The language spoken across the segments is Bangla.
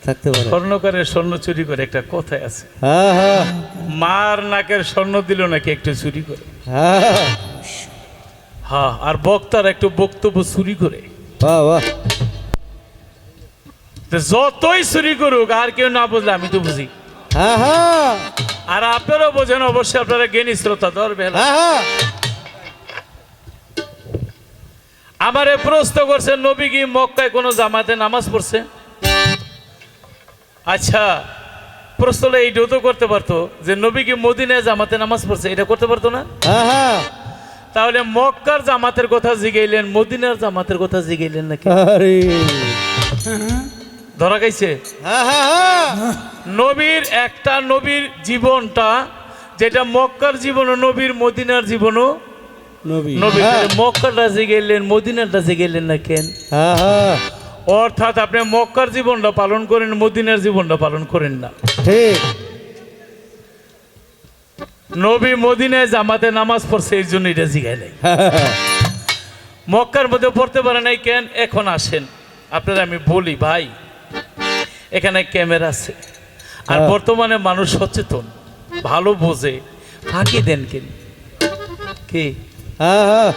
থাকতে পারে। স্বর্ণকারের স্বর্ণ চুরি করে একটা কথাই আছে। হ্যাঁ হ্যাঁ মার নাকের স্বর্ণ দিল নাকি একটু চুরি করে। হ্যাঁ হ্যাঁ, আর বক্তার একটু বক্তব্য চুরি করে। বাহ বাহ। তো যতই চুরি করুক আর কেউ না বুঝলে আমি তো বুঝি। হ্যাঁ হ্যাঁ আর আপনারাও বোঝেন, অবশ্যই আপনারা জ্ঞানী শ্রোতা ধরবে। হ্যাঁ হ্যাঁ আমারে প্রশ্ন করছে, নবী কি মক্কায় কোনো জামাতে নামাজ পড়ছে? আচ্ছা, প্রশ্নটা এইটাও তো করতে পারতো যে নবী কি মদিনায় জামাতে নামাজ পড়ছে, এটা করতে পারতো না? হ্যাঁ হ্যাঁ। তাহলে মক্কার জামাতের কথা জিগাইলেন, মদিনার জামাতের কথা জিগাইলেন নাকি? আরে ধরা গাইছে। হ্যাঁ হ্যাঁ হ্যাঁ নবীর একটা নবীর জীবনটা যেটা মক্কার জীবনও নবীর, মদিনার জীবনও নবী। নবী। হ্যাঁ মক্কাটা জিগাইলেন, মদিনাটা জিগাইলেন না কেন? হ্যাঁ হ্যাঁ অর্থাৎ আপনি মক্কার জীবনটা পালন করেন, মদিনার জীবনটা পালন করেন না। ঠিক। নবী মদিনায় জামাতে নামাজ পড়ছে, এই জন্য এটা জিগায় নাই। হ্যাঁ মক্কার মধ্যে পড়তে পারে নাই কেন? এখন আসেন আপনারা, আমি বলি ভাই, এখানে ক্যামেরা আছে, আর বর্তমানে মানুষ সচেতন, ভালো বোঝে, ফাঁকি দেন কেন? কি হ্যাঁ হ্যাঁ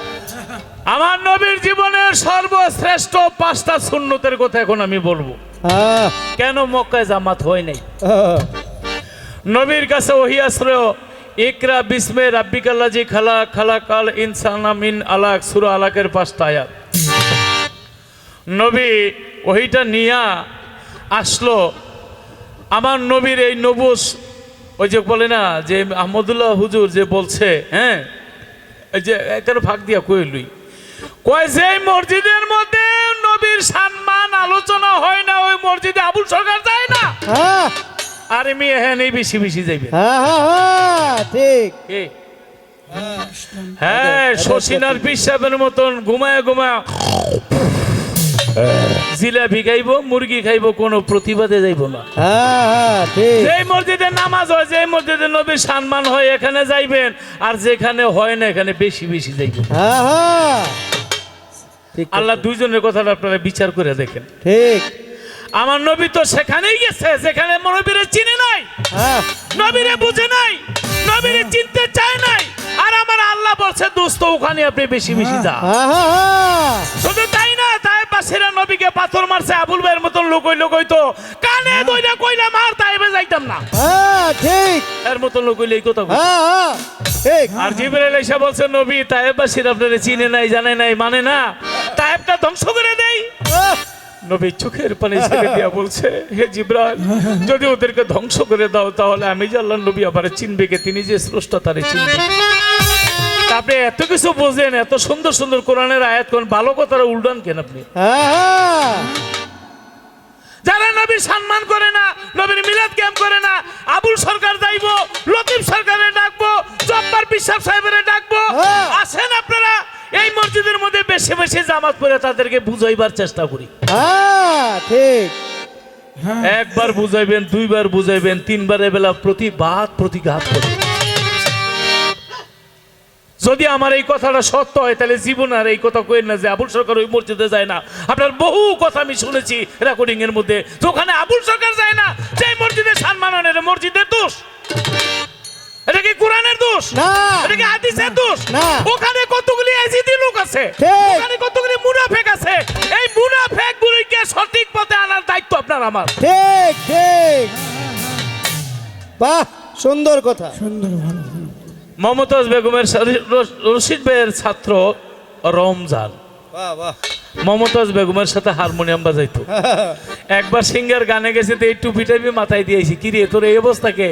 আমার নবীর জীবনের সর্বশ্রেষ্ঠ 5টা সুন্নতের কথা এখন আমি বলবো। হ্যাঁ কেন মক্কায় জামাত হয় নাই? হ্যাঁ নবীর কাছে ওহী আসলো, ইকরা বিসমে রাব্বিকাল্লাযী খালাক, খালাকাল ইনসানা মিন আলাক, সূরা আলাকের 5টা আয়াত। নবী ওহিটা নিয়া আসলো। আমার নবীর এই নবুস, ওই যে বলে না যে আহমদুল্লাহ হুজুর যে বলছে, হ্যাঁ, এই যে এটার ভাগ দিয়া কইলুই কয় যে মসজিদের মধ্যে নবীর সম্মান আলোচনা হয় না, ওই মসজিদে আবুল সরকার যায় না। হ্যাঁ আর আমি হ্যাঁ নেই বেশি বেশি যাইবে। হ্যাঁ হ্যাঁ ঠিক। হ্যাঁ, শশীনার পিসাবের মতন ঘুমায় ঘুমায় জিলাপি খাইব, মুরগি খাইব, কোনো প্রতিবাদে যাইব না। হ্যাঁ হ্যাঁ ঠিক। যে মসজিদে নামাজ হয়, যে মসজিদে নবীর সম্মান হয়, এখানে যাইবেন, আর যেখানে হয় না এখানে বেশি বেশি যাইবেন। হ্যাঁ হ্যাঁ ঠিক। আল্লাহ দুইজনের কথাটা আপনারা বিচার করে দেখেন। ঠিক। আমার নবী তো সেখানেই গেছে যেখানে নবীরে চিনে নাই, হ্যাঁ নবীরে বুঝে নাই, নবীরে চিনতে চায় নাই। আর আমার আল্লাহ বলছে দোস্ত ওখানে আপনি বেশি বেশি যা। হ্যাঁ হ্যাঁ শুধু তাই না, তাইবাসীরা নবীকে পাথর মারছে, আবুল ভাইয়ের মতন লোক হইতো কানে দইরা কইলা মার, তাইবে যাইতাম না। হ্যাঁ ঠিক। এর মতন লোক হইলে এই কথা কই। হ্যাঁ হ্যাঁ ঠিক। আর জিবরাইল এসে বলছে নবী তাইবাসীরা আপনারে চিনে নাই, জানে নাই, মানে না, তাইবটা ধ্বংস করে দেই। নবী চোখের পানি ছেড়ে দিয়া বলছে, হে জিবরাইল, যদি ওদেরকে ধ্বংস করে দাও তাহলে আমি যে আল্লাহর নবী আবার চিনবে কে? তিনি যে স্রষ্টা তারে চিনবে। আপনি এত কিছু বোঝেন, এত সুন্দর সুন্দর কোরআনের আয়াত কোন ভালো কথাটা উল্টান কেন আপনি? হ্যাঁ যারা নবীর সম্মান করে না, নবীর মিলাদ ক্যাম্প করে না, আবুল সরকার যাইবো, লতিফ সরকারে ডাকবো, জব্বার বিশ্বাস সাহেবের ডাকবো, আসেন আপনারা এই মসজিদের মধ্যে বেশি বেশি জামাত পড়ে তাদেরকে বুঝাইবার চেষ্টা করি। হ্যাঁ ঠিক। একবার বুঝাইবেন, দুইবার বুঝাইবেন, তিনবারের বেলা প্রতিবাদ প্রতিঘাত করবেন। যদি আমার এই কথাটা সত্য হয় তাহলে জীবন আর এই কথা কইেন না যে আবুল সরকার ওই মসজিদে যায় না। আপনার বহু কথা আমি শুনেছি রেকর্ডিং এর মধ্যে, তো ওখানে আবুল সরকার যায় না, যে মসজিদে সম্মান হয় না, এটা মসজিদের দোষ? এটা কি কোরআনের দোষ? না। এটা কি হাদিসের দোষ? না। ওখানে কতগুলি এজিদি লোক আছে, ঠিক। ওখানে কতগুলি মুনাফিক আছে, এই মুনাফিক গুলিকে সঠিক পথে আনার দায়িত্ব আপনার আমার। ঠিক ঠিক। বাহ সুন্দর কথা। মমতাজ বেগমের রশিদ ভাইয়ের ছাত্র রমজান বাহ বাহ। মমতাজ বেগমের সাথে হারমোনিয়াম বাজাইতো। একবার সিঙ্গার গানে গেছে, তো এই টুপিটা মাথায় দিয়েছি, কি রে তোর এই অবস্থাকে?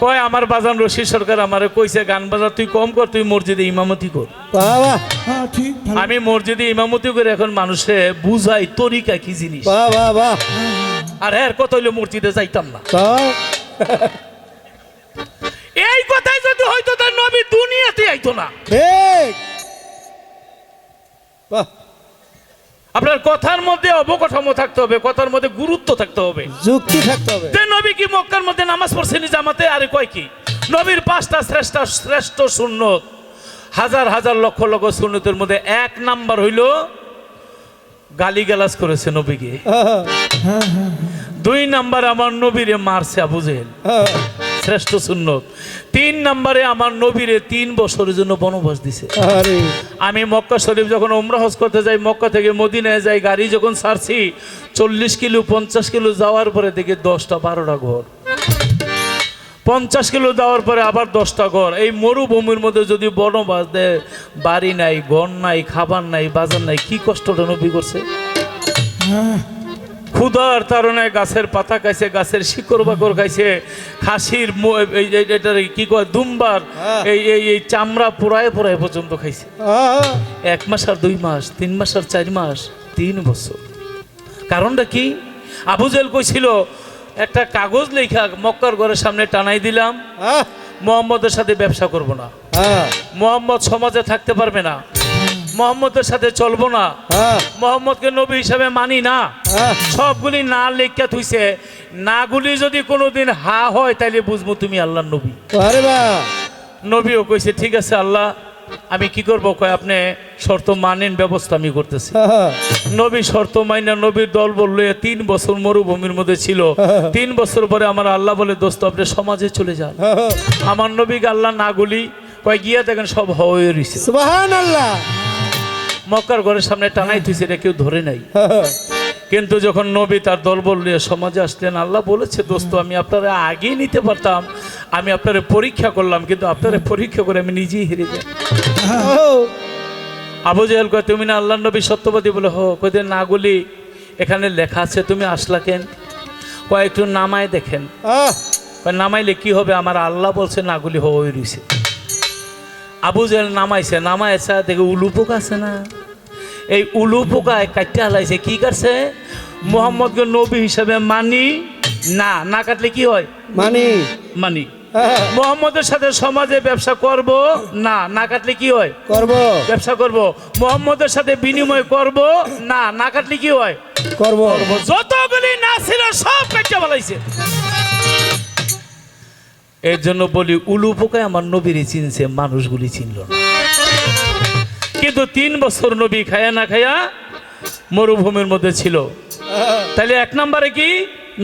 কয় আমার বাজান রশিদ সরকার আমারে কইছে গান বাজা তুই কম কর, তুই মসজিদে ইমামতি কর। বাহ বাহ। আমি মসজিদে ইমামতি করে এখন মানুষে বুঝাই তরিকা কি জিনিস। বাহ বাহ বাহ। আর এর কথা হইলে মসজিদে যাইতাম না। তাও এই কথাই যদি হয়তো তার নবী দুনিয়াতে আইতো না। ঠিক। বাহ। আপনার কথার মধ্যে অবকাঠামো থাকতে হবে, কথার মধ্যে গুরুত্ব থাকতে হবে, যুক্তি থাকতে হবে। যে নবী কি মক্কার মধ্যে নামাজ পড়ছেনি জামাতে? আরে কয় কি নবীর 5টা শ্রেষ্ঠ সুন্নত, হাজার হাজার লক্ষ লক্ষ সুন্নতের মধ্যে 1 নাম্বার হইল গালিগালাজ করেছে নবীকে। 2 নাম্বার আমার নবীরে মারছে আবু জেহেল, হ্যাঁ। শ্রেষ্ঠ সুন্নত। 3 নম্বরে আমার নবীরে 3 বছরের জন্য বনবাস দিছে। আরে আমি মক্কা শরীফ যখন উমরা হজ করতে যাই, মক্কা থেকে মদিনায় যাই, গাড়ি যখন ছাড়ছি 40 কিলো 50 কিলো যাওয়ার পরে দেখি 10টা 12টা ঘর, 50 কিলো যাওয়ার পরে আবার 10টা ঘর। এই মরুভূমির মধ্যে যদি বনবাস দেয়, বাড়ি নাই, ঘর নাই, খাবার নাই, বাজার নাই, কি কষ্টটা নবী করছে। ক্ষুধার তাড়নায় গাছের পাতা খাইছে, গাছের শিকড় বাকর খাইছে, খাসির এটার কি কয় দুম্বার এই এই এই চামড়া পোড়ায় পোড়ায় পর্যন্ত খাইছে। 1 মাস আর 2 মাস, 3 মাস আর 4 মাস, 3 বছর। কারণটা কি? আবু জেহেল কইছিল একটা কাগজ লেখা মক্কার ঘরের সামনে টানাই দিলাম, মুহাম্মদের সাথে ব্যবসা করব না, মুহাম্মদ সমাজে থাকতে পারবে না, মুহাম্মদের সাথে চলবো না, মুহাম্মদকে নবী হিসাবে মানি না। সবগুলি না লেখা থুইছে, নাগুলি যদি কোনোদিন হা হয় তাইলে বুঝবো তুমি আল্লাহর নবী। আরে বাহ, নবীও কইছে ঠিক আছে আল্লাহ, আমি কি করবো, কয় আপনি শর্ত মানেন, ব্যবস্থা আমি করতেছি। নবী শর্ত মাইনা নবীর দল বললো 3 বছর মরুভূমির মধ্যে ছিল। 3 বছর পরে আমার আল্লাহ বলে দোস্ত আপনি সমাজে চলে যান। আমার নবীকে আল্লাহ নাগুলি কয় গিয়া দেখেন সব হয়ে রয়েছে। সুবহানাল্লাহ। মক্কার ঘরের সামনে টানাই থুইছে, এটা কেউ ধরে নাই। কিন্তু যখন নবী তার দল বললে সমাজে আসলেন, আল্লাহ বলেছে দোস্ত আমি আপনারা আগেই নিতে পারতাম, আমি আপনারা পরীক্ষা করলাম, কিন্তু আপনারা পরীক্ষা করে আমি নিজেই হেরে যাই। আবু জেহেল কয় তুমি না আল্লাহ নবী সত্যবাদী? বলে হো। কই নাগুলি এখানে লেখা আছে, তুমি আসলা কেন? কয় একটু নামায় দেখেন। নামাইলে কি হবে, আমার আল্লাহ বলছে নাগুলি হয়ে রয়েছে। আবু জেহেল নামাইছে, নামাইছে দেখে উলু পোকা আছে না, এই উলু পোকায় কাটতে হালাইছে। কি করছে? মুহাম্মদকে নবী হিসাবে মানি না, না কাটলে কি হয় মানি মানি। মুহাম্মদের সাথে সমাজে ব্যবসা করব না, না কাটলে কি হয় করব, ব্যবসা করব। মুহাম্মদের সাথে বিনিময় করব না, না কাটলে কি হয় করব। যতগুলি না ছিল সব কাটতে হালাইছে। এর জন্য বলি উলু পোকায় আমার নবীরে চিনছে, মানুষগুলি চিনল না। কিন্তু 3 বছর নবী খায়া না খায়া মরুভূমির মধ্যে ছিল। তাহলে 1 নম্বরে কি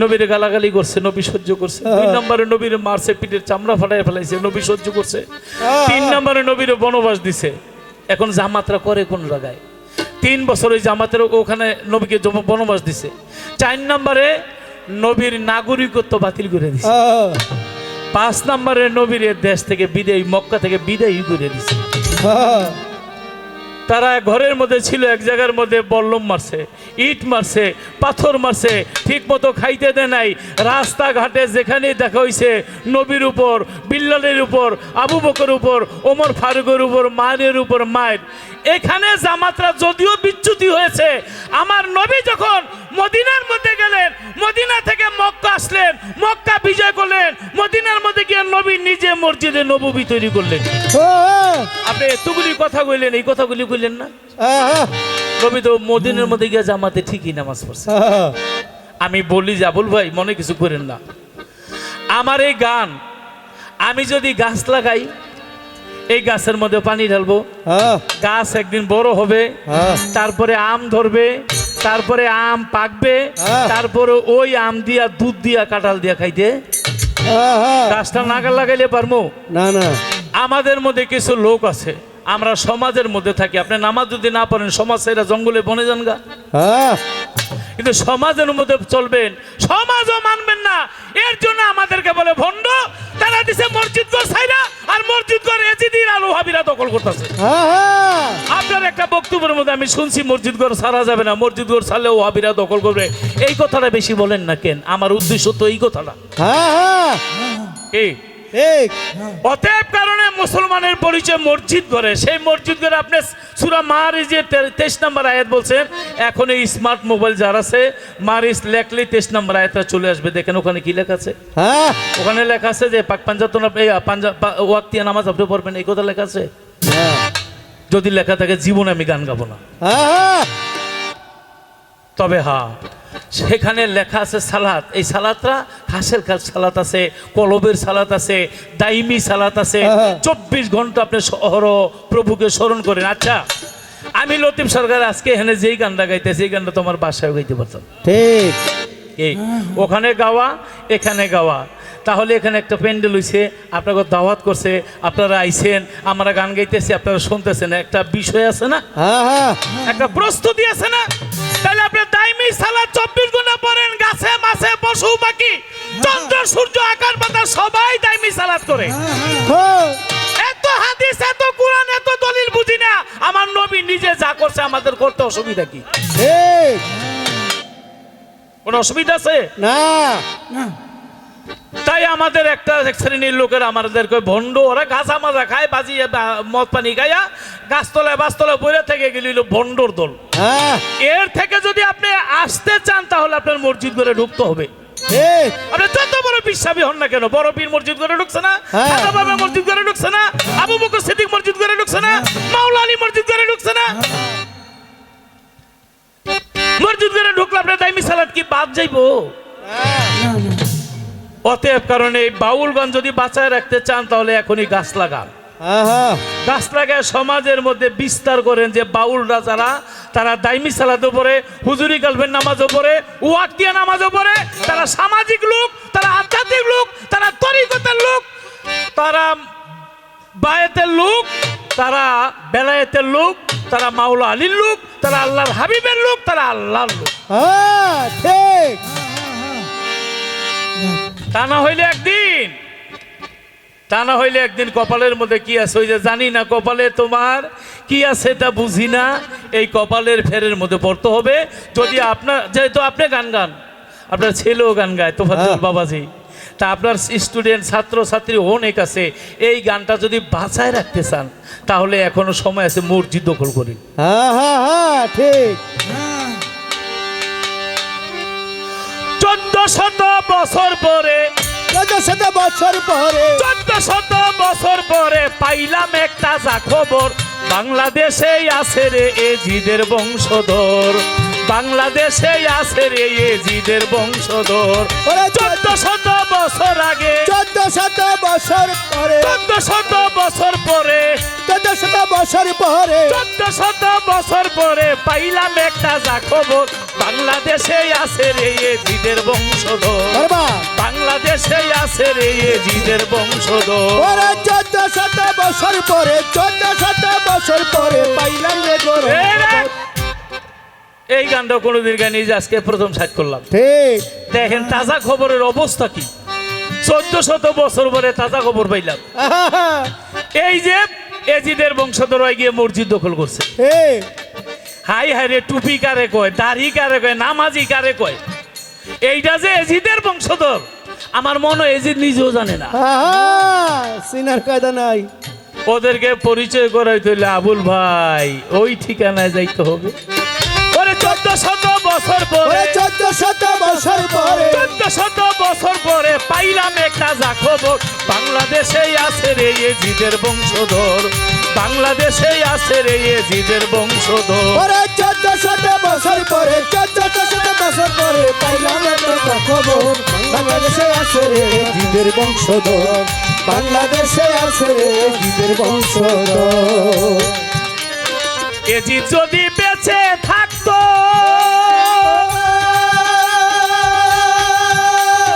নবীরে গালাগালি করছে, নবী সহ্য করছে। 2 নম্বরে নবীরে মারছে, পিঠের চামড়া ফাটাই ফেলাইছে, নবী সহ্য করছে। 3 নম্বরে নবীরে বনবাস দিছে। এখন জামাতরা করে কোন জায়গায়? 3 বছর ওই জামাতের ওখানে নবীকে বনবাস দিছে। 4 নম্বরে নবীর নাগরিকত্ব বাতিল করে দিছে। 5 নম্বরে নবীর দেশ থেকে বিদায়, মক্কা থেকে বিদায় করে দিছে। তারা ঘরের মধ্যে ছিল, এক জায়গার মধ্যে বল্লম মারছে, ইট মারছে, পাথর মারছে, ঠিক মতো খাইতে দেয় নাই। রাস্তাঘাটে যেখানে দেখা হয়েছে নবীর উপর, বিল্লালের উপর, আবু বকরের উপর, ওমর ফারুকের উপর, মায়ের উপর মায়ের। এখানে জামাতরা যদিও বিচ্যুতি হয়েছে, আমার নবী যখন মদিনার মধ্যে গেলেন, মদিনা থেকে মক্কা আসলেন, মক্কা বিজয় করলেন, মদিনার মধ্যে গিয়ে নবী নিজে মসজিদে নববী তৈরি করলেন। আপনি এতগুলি কথা কইলেন, এই কথাগুলি কইলেন না? নবী তো মদিনার মধ্যে গিয়ে জামাতে ঠিকই নামাজ পড়ছে। আমি বলি যে আবুল ভাই মনে কিছু করেন না, আমার এই গান, আমি যদি গাছ লাগাই, এই গাছের মধ্যে পানি ঢালবো, গাছ একদিন বড় হবে, তারপরে আম ধরবে, তারপরে আম পাকবে, তারপরে ওই আম দিয়া দুধ দিয়া কাঁঠাল দিয়া খাইতে গাছটা নাগাল লাগাইলে পারবো না? না, আমাদের মধ্যে কিছু লোক আছে, আমরা সমাজের মধ্যে থাকি। আপনি নামাজ যদি না পড়েন, সমাজ সেরা জঙ্গলে বনে যান গা। কিন্তু সমাজের মধ্যে চলবেন, সমাজও মানবেন না। এর জন্য আমাদেরকে বলে ভণ্ড। তারা দিছে মসজিদ ঘর ছাইরা, আর মসজিদ ঘর এজিদির আর ওহাবিরা দখল করতেছে। আপনার একটা বক্তব্যের মধ্যে আমি শুনছি মসজিদ ঘর ছাড়া যাবে না, মসজিদ ঘর ছাড়লে ওহাবিরা দখল করবে। এই কথাটা বেশি বলেন না কেন? আমার উদ্দেশ্য তো এই কথাটা। অতএব কারণে মুসলমানের পরিচয় মসজিদ ঘরে। সেই মসজিদ ঘরে আপনি সূরা মারিজের 23 নম্বর আয়াত বলছেন। এখন এই স্মার্ট মোবাইল যার আছে, মারিজ লেখলে 23 নম্বর আয়াতটা চলে আসবে। দেখেন ওখানে কি লেখা আছে। ওখানে লেখা আছে যে পাক পাঞ্জাতন ওয়াক্তিয়া নামাজ আপনি পড়বেন, এই কথা লেখা আছে। যদি লেখা থাকে জীবনে আমি গান গাবো না। তবে হ্যাঁ, সেখানে লেখা আছে সালাত। এই সালাতটা খাসের সালাত আছে, কলবের সালাত আছে, দাইমি সালাত আছে। 24 ঘন্টা আপনি প্রভুকে স্মরণ করেন। আচ্ছা, আমি লতিফ সরকার আজকে এখানে যেই গানটা গাইতেছি, এই গানটা তোমার বাসায় গাইতে পারতাম। ঠিক। এই ওখানে গাওয়া এখানে গাওয়া, তাহলে এখানে একটা প্যান্ডেল হইছে, আপনাকে দাওয়াত করছে, আপনারা আইছেন, আমরা গান গাইতেছি, আপনারা শুনতেছেন, একটা বিষয় আছে না, হ্যাঁ হ্যাঁ একটা প্রস্তুতি আছে না? তাহলে আপনি দাইমি সালাত 24 ঘন্টা পড়েন, গাছে মাছে পশু পাখি চন্দ্র সূর্য আকাশ বাতাস সবাই দাইমি সালাত করে। হ্যাঁ এত হাদিস এত কোরআন এত দলিল বুঝি না, আমার নবী নিজে যা করছে আমাদের করতে অসুবিধা কি? ঠিক কোনো অসুবিধা আছে? না তাই আমাদের একটা এক শ্রেণীর লোকের আমাদেরকে ভণ্ড, ওরা গাছা মাজা খায়, বাজিয়ে মদ পানি খাইয়া গাছতলায় বাসতলায় বইরে থেকে গেল ভণ্ডর দল। হ্যাঁ এর থেকে যদি আপনি আসতে চান তাহলে আপনার মসজিদ করে ঢুকতে হবে। ঠিক আপনি যত বড় বিশ্বাসী হন না কেন, বড় পীর মসজিদ করে ঢুকছে না, হ্যাঁ। খাজা বাবা মসজিদ করে ঢুকছে না, আবু বকর সিদ্দিক মসজিদ করে ঢুকছে না, মাওলা আলী মসজিদ করে ঢুকছে না, মসজিদ করে ঢুকলে আপনার দাইমি সালাত কি বাদ যাইবো? অতএব কারণে এই বাউলগঞ্জ যদি বাঁচায় রাখতে চান তাহলে এখনই গাছ লাগান। হ্যাঁ হ্যাঁ গাছ লাগায় সমাজের মধ্যে বিস্তার করেন যে বাউলরা যারা তারা দাইমি সালাতও পড়ে, হুজুরি গালবেন নামাজও পড়ে, ওয়াক্তিয়া নামাজও পড়ে, তারা সামাজিক লোক, তারা আধ্যাত্মিক লোক, তারা তরিকতের লোক, তারা বায়াতের লোক, তারা বেলায়েতের লোক, তারা মাওলা আলীর লোক, তারা আল্লাহর হাবিবের লোক, তারা আল্লাহর লোক। হ্যাঁ ঠিক তা না হইলে একদিন কপালের মধ্যে কি আছে, ওই যে জানি না কপালে তোমার কি আছে তা বুঝি না, এই কপালের ফেরের মধ্যে পড়তে হবে। যদি আপনার, যেহেতু আপনি গান আপনার ছেলেও গান গায় তোফাজ্জল বাবাজি, তা আপনার স্টুডেন্ট ছাত্র ছাত্রী অনেক আছে, এই গানটা যদি বাঁচায় রাখতে চান তাহলে এখনো সময় আছে, মসজিদ দখল করি। হ্যাঁ হ্যাঁ হ্যাঁ ঠিক 1400 বছর পরে 1400 বছর পরে 1400 বছর পরে পাইলাম একটা যা খবর, বাংলাদেশে আছে রে এজিদের বংশধর, বাংলাদেশে আছে রে এজিদের বংশধর। 1400 বছর আগে 1400 বছর পরে 1400 বছর পরে 1400 বছর পরে 1400 বছর পরে পাইলাম একটা যা খবর, বাংলাদেশে আছে রে এজিদের বংশধর, বাবা বাংলাদেশে আছে রে এজিদের বংশধর। ওরে 1400 বছর পরে 1400 বছর পরে পাইলাম রে গোর। এই গানটা কোনোদিন গাইনি, যে আজকে প্রথম সাইড করলাম। ঠিক দেখেন তাজা খবরের অবস্থা কি, 1400 বছর পরে তাজা খবর পাইলাম। এই যে এজিদের বংশধর গিয়ে মসজিদ দখল করছে। ঠিক হাই হাই রে, টুপি কারে কয়, দাড়ি কারে কয়, নামাজি কারে কয়, এইটা যে এজিদের বংশধর আমার মনে হয় এজিদ নিজেও জানে না। সিনার কায়দা নাই। ওদেরকে পরিচয় করাইতে হইলে আবুল ভাই ওই ঠিকানায় যাইতে হবে। ওরে 1400 বছর পরে 1400 বছর পরে 1400 বছর পরে পাইলাম একটা যা খবর, বাংলাদেশে আছে রে এজিদের বংশধর, বাংলাদেশে আছে রে এজিদের বংশধর। ওরে 1400 বছর পরে 1400 বছর পরে পাইলাম একটা খবর, বাংলাদেশে আছে রে জিদের বংশধর, বাংলাদেশে আছে রে জিদের বংশধর। এজিদ যদি বেঁচে থাকতো,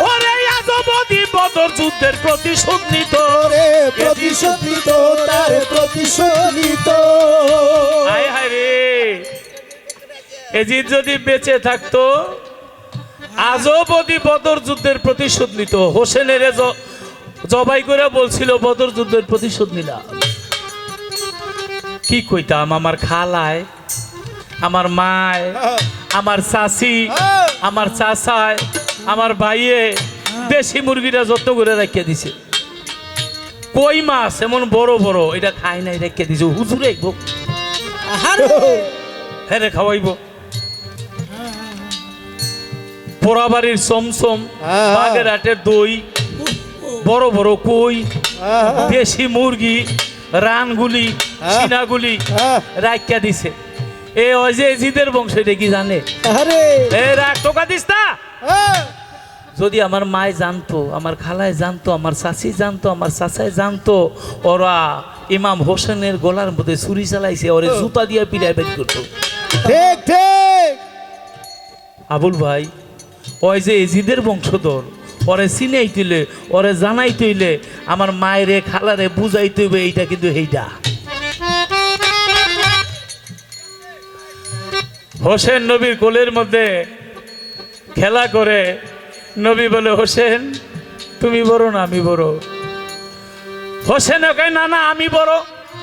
ওরে আজবদি বদর যুদ্ধের প্রতিশোধ নিত, রে প্রতিশোধ নিত, তার প্রতিশোধ নিত। হায় হায় রে, এজিদ যদি বেঁচে থাকতো আজবদি বদর যুদ্ধের প্রতিশোধ নিত। হোসেনের জবাই করে বলছিল বদর যুদ্ধের প্রতিশোধ নিলাম। কি কইতাম, আমার খালায়, আমার মায়, আমার চাচি, আমার চাচায়, আমার ভাইয়ে দেশি মুরগিটা যত্ন করে রেখে দিছে। কই মাছ এমন বড় বড় এটা খাই নাই, রেখে দিছে। হুজুরে হ্যাঁ রে খাওয়াইব। পোড়াবাড়ির সমসম, বাগের হাটের দই, বড় বড় কই, দেশি মুরগি, রানগুলি, সিনাগুলি রাখিয়া দিছে। এ ওই যে এজিদের বংশ, এটা কি জানে? এ রাখ, টোকা দিস না। যদি আমার মায় জানতো, আমার খালায় জানতো, আমার চাচি জানতো, আমার চাচায় জানতো ওরা ইমাম হোসেনের গলার মধ্যে ছুরি চালাইছে, ওরে জুতা দিয়ে পিড়ায় বের করতো। ঠিক ঠিক আবুল ভাই, ওই যে এজিদের বংশধর, ওরে চিনাই তুইলে, ওরে জানাই তুইলে, আমার মায়েরে খালারে বুঝাই তুইবে, এইটা কিন্তু এইটা। হোসেন নবীর কোলের মধ্যে খেলা করে নবী বলে, হোসেন তুমি বড় না আমি বড়? হোসেন কয় না না আমি বড়।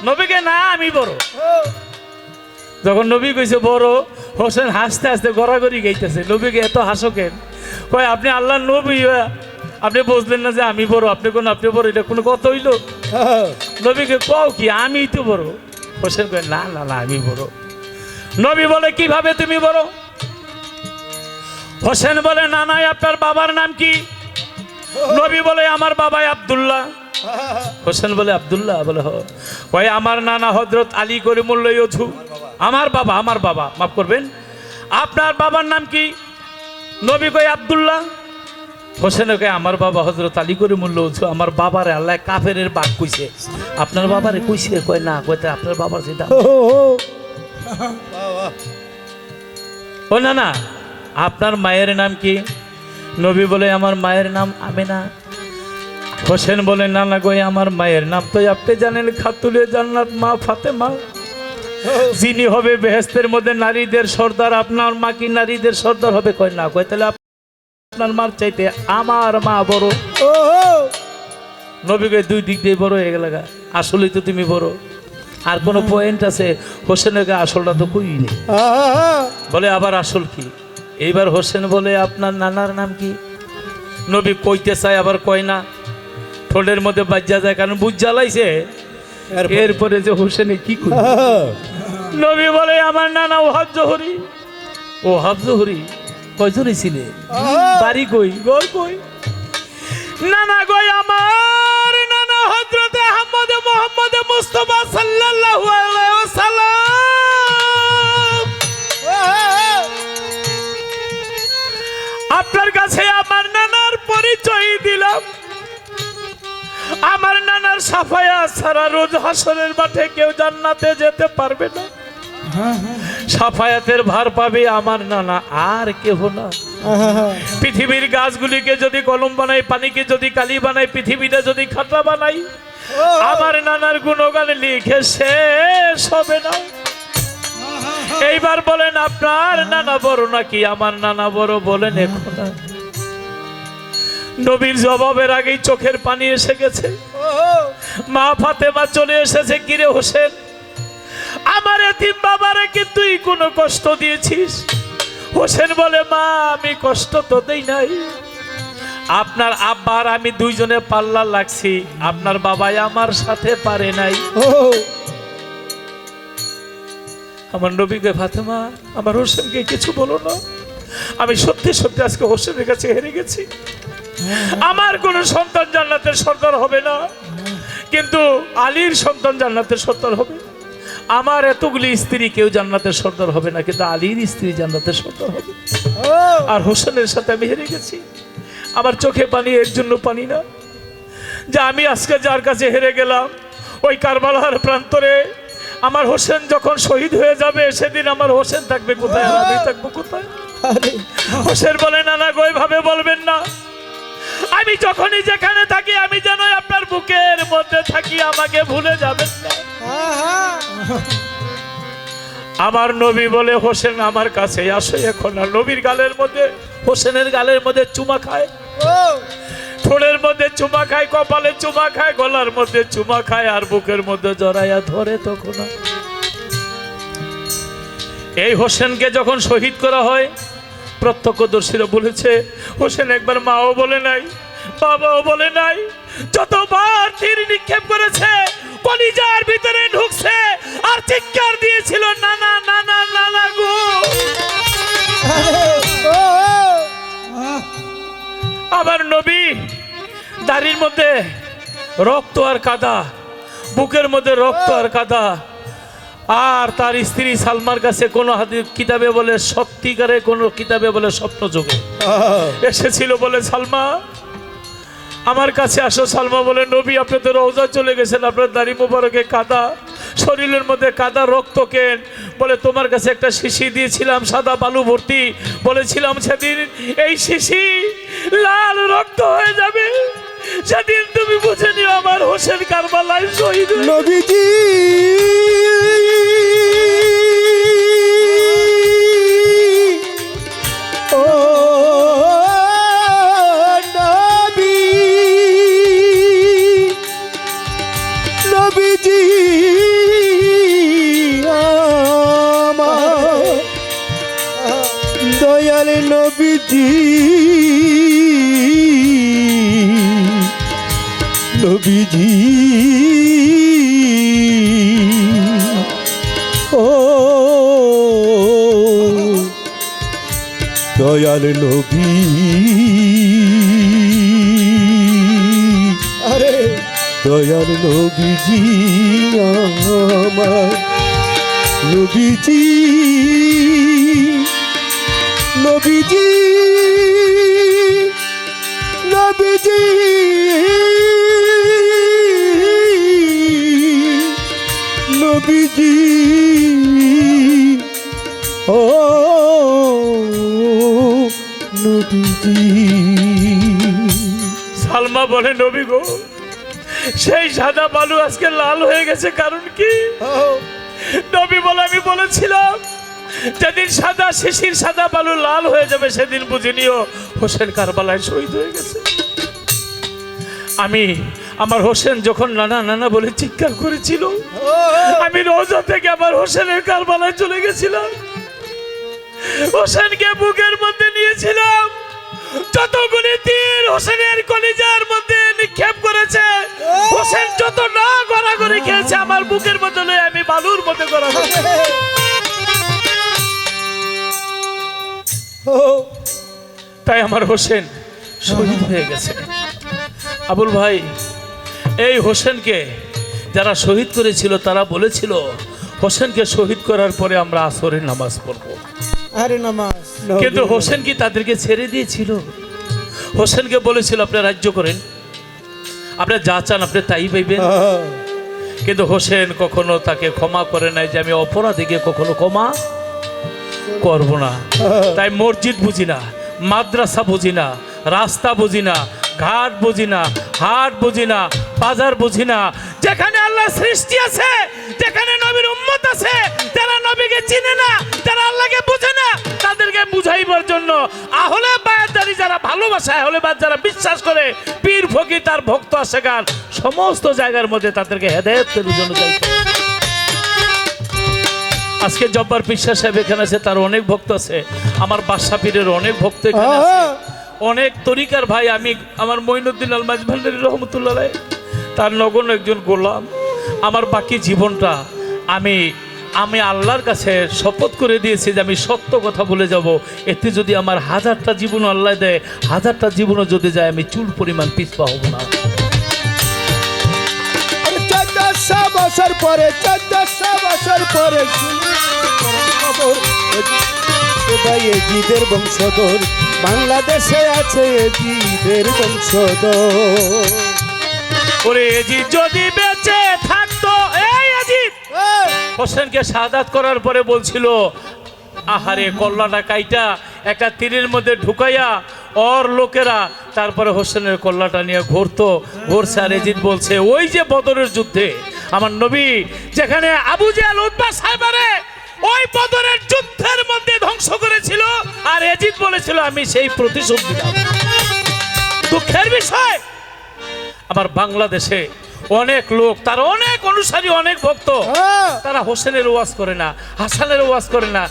নবীকে না আমি বড়। যখন নবী কইছে বড়, হোসেন হাসতে হাসতে গড়াগড়ি গাইতেছে। নবীকে এত হাসো কেন? কয় আপনি আল্লাহ নবী, আপনি বুঝলেন না যে আমি বড়? আপনি কোন আপনি বড়, এটা কোনো কথা হইল? নবীকে কও কি আমি তো বড়? হোসেন কয় না না না আমি বড়। নবী বলে কিভাবে তুমি বড়? হোসেন বলে না না আপনার বাবার নাম কি? নবী বলে আমার বাবা আব্দুল্লাহ। হোসেন বলে আব্দুল্লাহ? বলে হয় আমার নানা হযরত আলী করিমুল্লাহ ওঝু। আমার বাবা মাফ করবেন, আপনার বাবার নাম কি? নবী কয় আব্দুল্লাহ। হোসেন কয় আমার বাবা হযরত আলী করিমুল্লাহ ওঝু। আমার বাবারে আল্লাহ কাফেরের বাঘ কইছে, আপনার বাবারে কইছে? কয় না। কয়তে আপনার বাবার যেটা। ও না না আপনার মায়ের নাম কি? নবী বলে আমার মায়ের নাম আমেনা। হোসেন বলে না না গো আমার মায়ের নাম তো আপনি জানেন, খাতুলে জান্নাত মা ফাতেমা, যিনি হবে বেহেশতের মধ্যে নারীদের সর্দার। আপনার মা কি নারীদের সর্দার হবে? কয় না। কয় তাহলে আপনার মার চাইতে আমার মা বড়। নবী কয় দুই দিক দিয়ে বড় হয়ে গেল, আসলেই তো তুমি বড়। আর কোনো পয়েন্ট আছে? হোসেনের আসলটা তো কই নেই। বলে আবার আসল কি? এইবার হোসেন বলে আপনার নানার নাম কি? নবী কইতে চায় আবার কয় না, ঠোঁটের মধ্যে বাজ্যা যায়, কারণ বুঝ জ্বালাইছে। এরপরে যে হোসেনে কি কই, নবী বলে আমার নানা ওহাব জোহরি। ওহাব জোহরি? কয়জনই ছিলে? বাড়ি কই? ঘর কই? নানা গই আমার নানা হযরত আহমদ মুহাম্মদ মুস্তাফা সাল্লাল্লাহু আলাইহি ওয়াসাল্লাম। আপনার কাছে আমার নানার পরিচয় দিলাম। আমার নানার সাফায়া ছাড়া রোজ হাসরের মাঠে কেউ জান্নাতে যেতে পারবে না। সাফায়াতের ভার পাবে আমার নানা, আর কেহ না। পৃথিবীর গাছগুলিকে যদি কলম বানাই, পানিকে যদি কালি বানাই, পৃথিবীটা যদি খাতা বানাই, আমার নানার গুণগান লিখে শেষ হবে না। এইবার বলেন আপনার নানা বড় নাকি আমার নানা বড়? বলেন এখন। নবীর জবাবের আগেই চোখের পানি এসে গেছে। মা ফাতেমা চলে এসেছে। কিরে হোসেন, আমার এতিম বাবারে কি তুই কোনো কষ্ট দিয়েছিস? হোসেন বলে মা আমি কষ্ট তো দেই নাই, আপনার আব্বার আমি দুইজনে পাল্লা লাগছি, আপনার বাবাই আমার সাথে পারে নাই। আমার নবীকে ফাতেমা আমার হোসেনকে কিছু বলো না, আমি সত্যি সত্যি আজকে হোসেনের কাছে হেরে গেছি। আমার কোন সন্তান জান্নাতের সর্দার হবে না, কিন্তু আলীর সন্তান জান্নাতের সর্দার হবে। আমার এতগুলি স্ত্রী কেউ জান্নাতের সর্দার হবে না, কিন্তু আলীর স্ত্রী জান্নাতের সর্দার হবে। আর হোসেনের সাথে আমি হেরে গেছি। আমার চোখে পানি এর জন্য পানি না যে আমি আজকে যার কাছে হেরে গেলাম, ওই কারবালার প্রান্তরে আমার হোসেন যখন শহীদ হয়ে যাবে, সেদিন আমার হোসেন থাকবে কোথায়, আমি থাকবো কোথায়? হোসেন বলে না না গো এভাবে বলবেন না, আমি যখনই যেখানে থাকি আমি যেন আপনার বুকের মধ্যে থাকি, আমাকে ভুলে যাবেন না। আমার নবী বলে হোসেন আমার কাছে আসো এখন। আর নবীর গালের মধ্যে, হোসেনের গালের মধ্যে চুমা খায়, ঠোঁটের মধ্যে চুমা খায়, কপালে চুমা খায়, গলার মধ্যে চুমা খায়, আর বুকের মধ্যে জড়াইয়া ধরে। তখন এই হোসেনকে যখন শহীদ করা হয়, প্রত্যক্ষদর্শীরা বলেছে হোসেন একবার মাও বলে নাই, বাবাও বলে নাই, যতবার তীর নিক্ষেপ করেছে কলিজার ভিতরে ঢুকছে আর চিৎকার দিয়েছিল নানা নানা নানা গো। আমার নবী দাড়ির মধ্যে রক্ত আর কাদা, বুকের মধ্যে রক্ত আর কাদা। আর তার স্ত্রী সালমার কাছে কোন কিতাবে বলে সত্যিকারে, কোন কিতাবে বলে স্বপ্ন যোগে এসেছিল, বলে সালমা আমার কাছে আসো। সালমা বলে নবী আপনি তো রওজা চলে গেছেন, আপনার দাড়ি মোবারকে কাদা, শরীরের মধ্যে কাদা রক্ত কেন বলে তোমার কাছে একটা শিশি দিয়েছিলাম সাদা বালু ভর্তি, বলেছিলাম সেদিন এই শিশি লাল রক্ত হয়ে যাবে, সেদিন তুমি বুঝে নিও আমার হোসেন কারবালায় শহীদ হয়ে নবীজি ও নবী নবীজি আমার দয়াল নবীজি নবীজি ও দয়াল নবী আরে দয়াল নবীজি আমার নবীজি নবীজি নবীজি নবীজি ও নবীজি সালমা বলে নবী গো সেই সাদা বালু আজকে লাল হয়ে গেছে কারণ কি? নবী বলে আমি বলেছিলাম যেদিন সাদা শিশির সাদা বালু লাল হয়ে যাবে সেদিন বুঝে নিও হোসেন কারবালায় শহীদ হয়ে গেছে। আমি আমার হোসেন যখন নানা নানা বলে চিৎকার করেছিল আমি রোজা থেকে আমার হোসেনের কারবালায় চলে গেছিলাম, হোসেনকে বুকের মধ্যে নিয়েছিলাম, যতগুলি তীর হোসেনের কলিজার মধ্যে নিক্ষেপ করেছে, হোসেন যত না গড়াগড়ি খেয়েছে আমার বুকের মধ্যে লয়ে আমি বালুর মধ্যে গড়াগড়ি। তাই আমার হোসেন শহীদ হয়ে গেছে। আবুল ভাই এই হোসেনকে যারা শহীদ করেছিল তারা বলেছিল হোসেনকে শহীদ করার পরে আমরা আসরের নামাজ পড়ব, আরে নামাজ কিন্তু হোসেন কি তাদেরকে ছেড়ে দিয়েছিল? হোসেনকে বলেছিল আপনি রাজ্য করেন, আপনি যা চান আপনি তাই পাইবেন, কিন্তু হোসেন কখনো তাকে ক্ষমা করে নাই যে আমি অপরাধীকে কখনো ক্ষমা করব না। তাই মসজিদ বুঝি না, মাদ্রাসা বুঝি না, রাস্তা বুঝি না, ঘাট বুঝি না, হাট বুঝি না, বাজার বুঝি না, যেখানে আল্লাহ সৃষ্টি আছে, যেখানে নবীর উম্মত আছে, যারা নবীকে চিনে না, যারা আল্লাহকে বুঝে না, তাদেরকে বুঝাইবার জন্য আহলে বায়াতদারি যারা ভালোবাসে, আহলে বায়াত যারা বিশ্বাস করে, পীর ফকির তার ভক্ত আশেকার সমস্ত জায়গার মধ্যে তাদেরকে হেদায়েতের জন্য যাইতে হবে। আজকে জব্বার বিশ্বাস সাহেব এখানে আছে, তার অনেক ভক্ত আছে, আমার বাদশা পীরের অনেক ভক্ত এখানে আছে, অনেক তরিকার ভাই। আমি আমার মঈনুদ্দিন আল মাঝভান্ডারী রহমতুল্লাহ তার নগণ্য একজন গোলাম। আমার বাকি জীবনটা আমি আমি আল্লাহর কাছে শপথ করে দিয়েছি যে আমি সত্য কথা বলে যাব। এতে যদি আমার 1000টা জীবন আল্লাহ দেয়, 1000টা জীবনও যদি যায় আমি চুল পরিমাণ পিছপা হব না। 1400 বছর পরে 1400 বছর পরে এজিদের বংশধর বাংলাদেশে আছে, এজিদের বংশধর। ওরে এজিদ যদি বেঁচে থাকতো, এই এজিদ হোসেনকে শাহাদাত করার পরে বলছিল আহারে কল্লাটা কাইটা একটা তীরের মধ্যে ঢুকাইয়া ওর লোকেরা তারপরে হোসেনের কল্লাটা নিয়ে ঘুরছে। আর এজিদ বলছে ওই যে বদরের যুদ্ধে আমার নবী যেখানে আবু জাহেল উতবা সাহেবারে ওই বদরের যুদ্ধের মধ্যে ধ্বংস করেছিল, আর এজিদ বলেছিল আমি সেই প্রতিশোধ দিলাম। দুঃখের বিষয় আমার বাংলাদেশে অনেক লোক, তার অনেক অনুসারী, অনেক ভক্ত, তারা হোসেনের ওয়াজ করে না, হাসানের ওয়াজ করে না,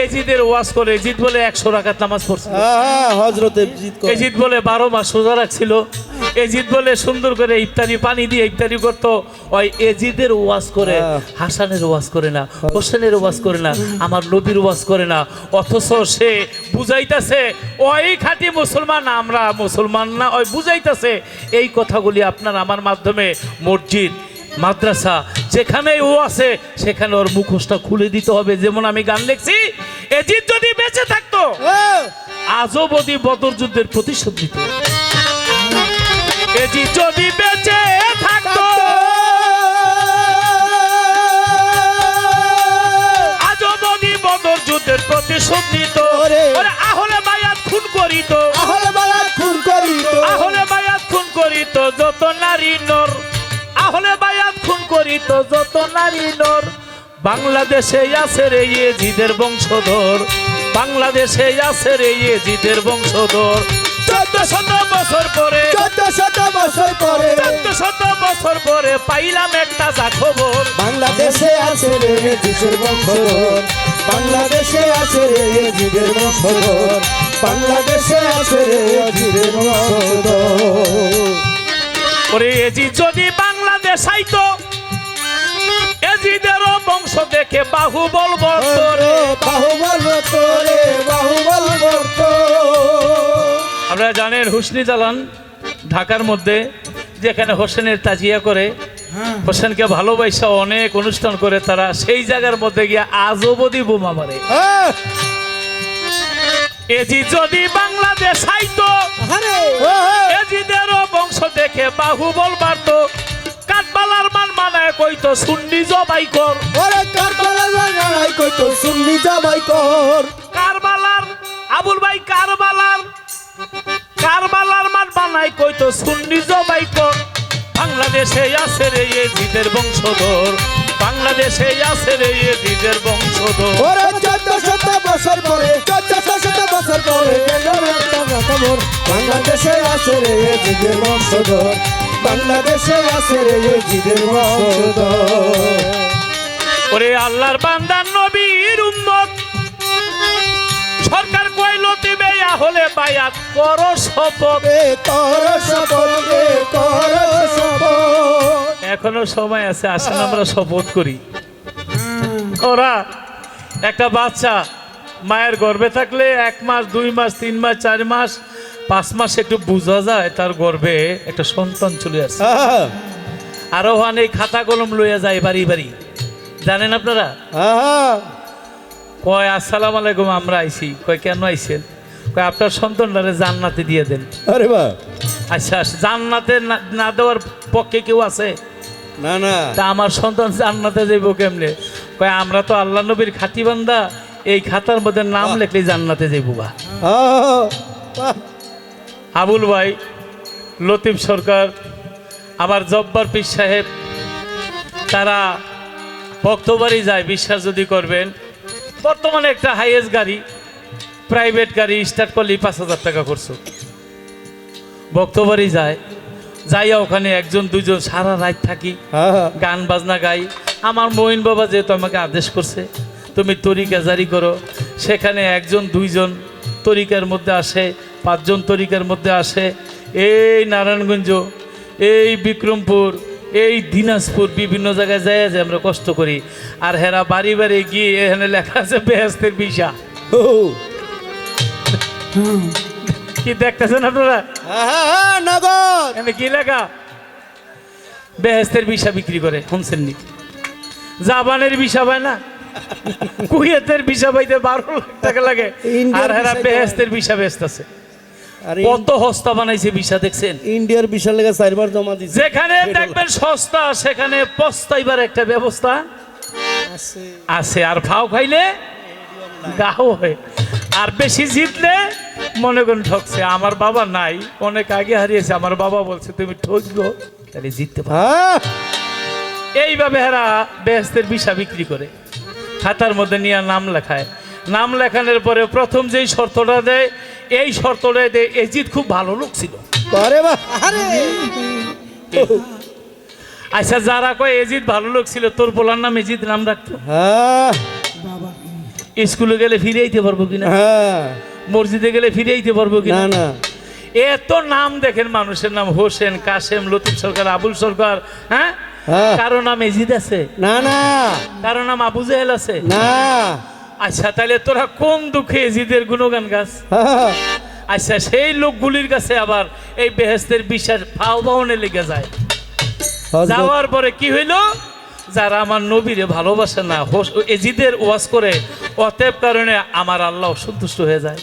এজিদের ওয়াজ করে। এজিদ বলে 100 রাকাত নামাজ পড়ছিল, হযরত এজিদ বলে 12 মাস রোজা রাখছিল, এজিদ বলে সুন্দর করে ইফতারি পানি দিয়ে ইফতারি করতো। ওই এজিদের ওয়াজ করে, হাসানের ওয়াজ করে না, হোসেনের ওয়াজ করে না, আমার নবীর ওয়াজ করে না। অথচ সে বুঝাইতেছে ওই খাঁটি মুসলমান, আমরা মুসলমান না, ওই বুঝাইতেছে এই কথাগুলি আপনার আমার মাধ্যমে মসজিদ মাদ্রাসা যেখানেই ও আছে সেখানে ওর মুখোশটা খুলে দিতে হবে। যেমন আমি গান লিখছি, এজিদ যদি বেঁচে থাকতো আজও বদি বদর যুদ্ধের প্রতিশোধ দিত। এজিদ যদি বেঁচে থাকতো প্রতিশোধ নিত ওরে। ওরে আহলে বায়াত খুন করিত আহলে বায়াত খুন করিত আহলে বায়াত খুন করিত যত নারী নর আহলে বায়াত খুন করিত যত নারী নর বাংলাদেশে আছে রে ইয়েজিদের বংশধর বাংলাদেশে আছে রে ইয়েজিদের বংশধর 1400 বছর পরে 1400 বছর পরে 1400 বছর পরে পাইলাম একটা যা খবর বাংলাদেশে আছে রে জিদের বংশধর বাংলাদেশে আছে রে জিদের বংশধর বাংলাদেশে আছে রে জিদের বংশধর ওরে এজি যদি বাংলাদেশ আইতো এজিদেরও বংশ দেখে বাহুবল বর্তরে বাহুবল তোরে বাহুবল বর্ত আপনারা জানেন হুসনি দালান ঢাকার মধ্যে যেখানে হোসেনের তাজিয়া করে হোসেনকে ভালোবাসা অনেক অনুষ্ঠান করে তারা সেই জায়গার মধ্যে গিয়ে আজবদি বোমা মারে এজি যদি বাংলাদেশ আইতো এজিদেরও বংশ দেখে বাহুবল বাড়ত কাঠবালার মান মানায় কইতো সুন্নি জবাই কর ওরে কারবালার লড়াই কইতো সুন্নি জবাই কর কারবালার আবুল ভাই কারবালার মান বানায় কইতো সুন্নি জবাই কর বাংলাদেশে আছে রে এজিদের বংশধর বাংলাদেশে আছে রে এজিদের বংশধর ওরে 1400 বছর পরে 1400 বছর পরে গেল একটা খবর বাংলাদেশে আছে রে জিদের বংশধর বাংলাদেশে আছে রে জিদের বংশধর ওরে আল্লাহর বান্দা নবীর উম্মত সরকার কইলো দিবে হলে বায়াত করো শপথ এ কর শপথ এ কর শপথ এখনো সময় আছে আসেন আমরা শপথ করি ওরা একটা বাচ্চা মায়ের গর্ভে থাকলে 1 মাস 2 মাস 3 মাস 4 মাস 5 মাস একটু বোঝা যায় তার গর্ভে একটা সন্তান চলে আসছে আরো অনেক খাতা কলম লইয়া যায় বাড়ি বাড়ি জানেন আপনারা কয় আসসালামু আলাইকুম আমরা আইছি কয় কেন আইছেন কয় আপনার সন্তানটারে জান্নাতে দিয়ে দেন আরে বাহ আচ্ছা জান্নাতে না দেওয়ার পক্ষে কেউ আছে না না তা আমার সন্তান জান্নাতে যাইব কেমনে কয় আমরা তো আল্লাহ নবীর খাতি বান্দা এই খাতার মধ্যে নাম লেখলে জান্নাতে যাইব বা আবুল ভাই লতিফ সরকার আমার জব্বার পীর সাহেব তারা বক্তবাড়ি যায় বিশ্বাস যদি করবেন বর্তমানে একটা হাইয়েস্ট গাড়ি প্রাইভেট গাড়ি স্টার্ট করলেই 5,000 টাকা করছো বক্তবাড়ি যায় যাইয়া ওখানে 1 2 সারা রাত থাকি গান বাজনা গাই আমার মঈন বাবা যেহেতু আমাকে আদেশ করছে তুমি তরিকা জারি করো সেখানে 1 2 তরিকার মধ্যে আসে 5 জন তরিকার মধ্যে আসে এই নারায়ণগঞ্জ এই বিক্রমপুর এই দিনাজপুর বিভিন্ন জায়গায় যায় যে আমরা কষ্ট করি আর হেরা বাড়ি বাড়ি গিয়ে এখানে লেখা আছে বেহেস্তের বিষা কি দেখতেছেন আপনারা নগদ এখানে কি লেখা বেহেস্তের বিষা বিক্রি করে শুনছেন নি জাবানের বিষা পায় না কুয়েতের বিষা পাইতে 12 লাখ টাকা লাগে আর হেরা বেহেস্তের বিষা বেচতেছে কত হস্তা বানাইছে বিষা দেখছেন ইন্ডিয়ার বিশাল লেগে 4 বার জমা দিছে যেখানে দেখবেন সস্তা সেখানে পস্তাইবার একটা ব্যবস্থা আছে আর ভাও খাইলে গাও হয় আর বেশি জিতলে মনে করেন ঠকছে আমার বাবা নাই অনেক আগে হারিয়েছে আমার বাবা বলছে তুমি ঠকবো তাহলে জিততে পারো এইভাবে এরা বেহেস্তের বিষা বিক্রি করে খাতার মধ্যে নিয়ে নাম লেখায় নাম লেখানোর পরে প্রথম যেই শর্তটা দেয় এই শর্তটা দেয় এজিদ খুব ভালো লোক ছিল আচ্ছা যারা কয় এজিদ ভালো লোক ছিল তোর বলার নাম এজিদ নাম রাখতো স্কুলে গেলে ফিরে আইতে পারবো কিনা মসজিদে গেলে ফিরে আইতে পারবো কিনা না এত নাম দেখেন মানুষের নাম হোসেন কাসেম লতিফ সরকার আবুল সরকার হ্যাঁ কারো নাম এজিদ আছে না না কারো নাম আবু জেহেল আছে না আচ্ছা তাহলে তোরা কোন দুঃখে এজিদের গুণগান গাছ আচ্ছা সেই লোকগুলির কাছে আবার এই বেহেস্তের বিশ্বাস ফাও বাহনে লেগে যায় যাওয়ার পরে কি হইল যারা আমার নবীরে ভালোবাসে না এজিদের ওয়াজ করে অতএব কারণে আমার আল্লাহ সন্তুষ্ট হয়ে যায়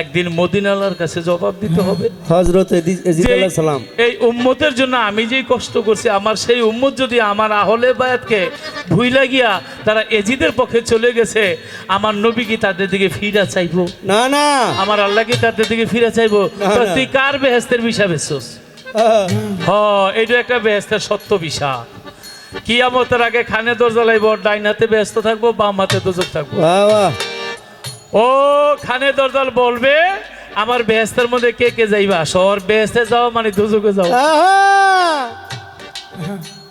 একদিন মদিনালার কাছে জবাব দিতে হবে হযরত ইয়াজিদ যে আলাইহিস সালাম এই উম্মতের জন্য আমি যেই কষ্ট করছি, আমার সেই উম্মত যদি আমার আহলে বায়াতকে ভুইলা গিয়া তারা এজিদের পক্ষে চলে গেছে, আমার নবী কি তাদের দিকে ফিরা চাইবো? না না আমার আল্লাহ কি তাদের দিকে ফিরা চাইবো? তো না। তুই কার বেহেস্তের বিষা বেচছস? হ, এইটা একটা বেহেস্তের সত্য বিষা। কিয়ামতের আগে খানে দরজা লাইব, ডাইন হাতে ব্যস্ত থাকবো, বাম হাতে দোজক থাকবো। বাহ বাহ ও খানে দরজাল বলবে আমার বেহেস্তের মধ্যে কে কে যাইবা? সর বেহেস্তে যাও মানে দোজকে যাও।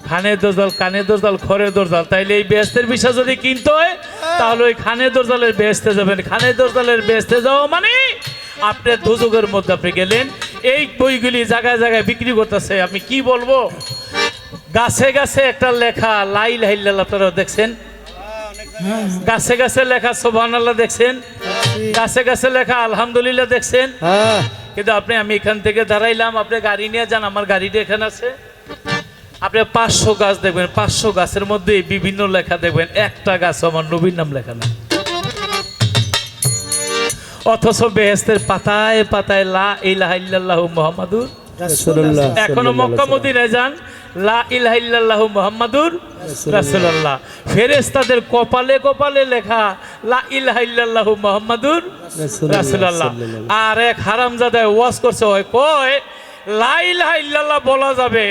খানে দরজাল, কানে দরজাল, খরে দরজাল, তাইলে এই বেহেস্তের বিষয় যদি কিনতে হয় তাহলে ওই খানে দরজালের বেহেস্তে যাবেন। খানে দরজালের বেহেস্তে যাওয়া মানে আপনি দোজকের মধ্যে আপনি গেলেন। এই বইগুলি জায়গায় জায়গায় বিক্রি করতেছে, আমি কি বলবো, গাছে গাছে একটা লেখা লা ইলাহা ইল্লাল্লাহ, আপনারা দেখছেন? গাছে গাছে লেখা সুবহানাল্লাহ দেখছেন? গাছে গাছে লেখা আলহামদুলিল্লাহ দেখছেন? হ্যাঁ কিন্তু আমি এখান থেকে দাঁড়াইলাম, আপনি গাড়ি নিয়ে যান, আমার গাড়িটা এখানে আছে, আপনি 500 গাছ দেখবেন, 500 গাছের মধ্যে বিভিন্ন লেখা দেখবেন, একটা গাছ আমার নবীর নাম লেখা না। অথচ বেহেস্তের পাতায় পাতায় লা ইলাহা ইল্লাল্লাহু মুহাম্মাদুর রাসূলুল্লাহ। এখনো মক্কা মদিনায় যান, লা ইলাহা ইল্লাল্লাহু মুহাম্মাদুর রাসূলুল্লাহ। ফেরেশতাদের কপালে কপালে লেখা লা ইলাহা ইল্লাল্লাহু মুহাম্মাদুর রাসূলুল্লাহ। আর এক হারামজাদায় ওয়াজ করছে, হয় কয় লা ইলাহা ইল্লাল্লাহ বলা যাবে,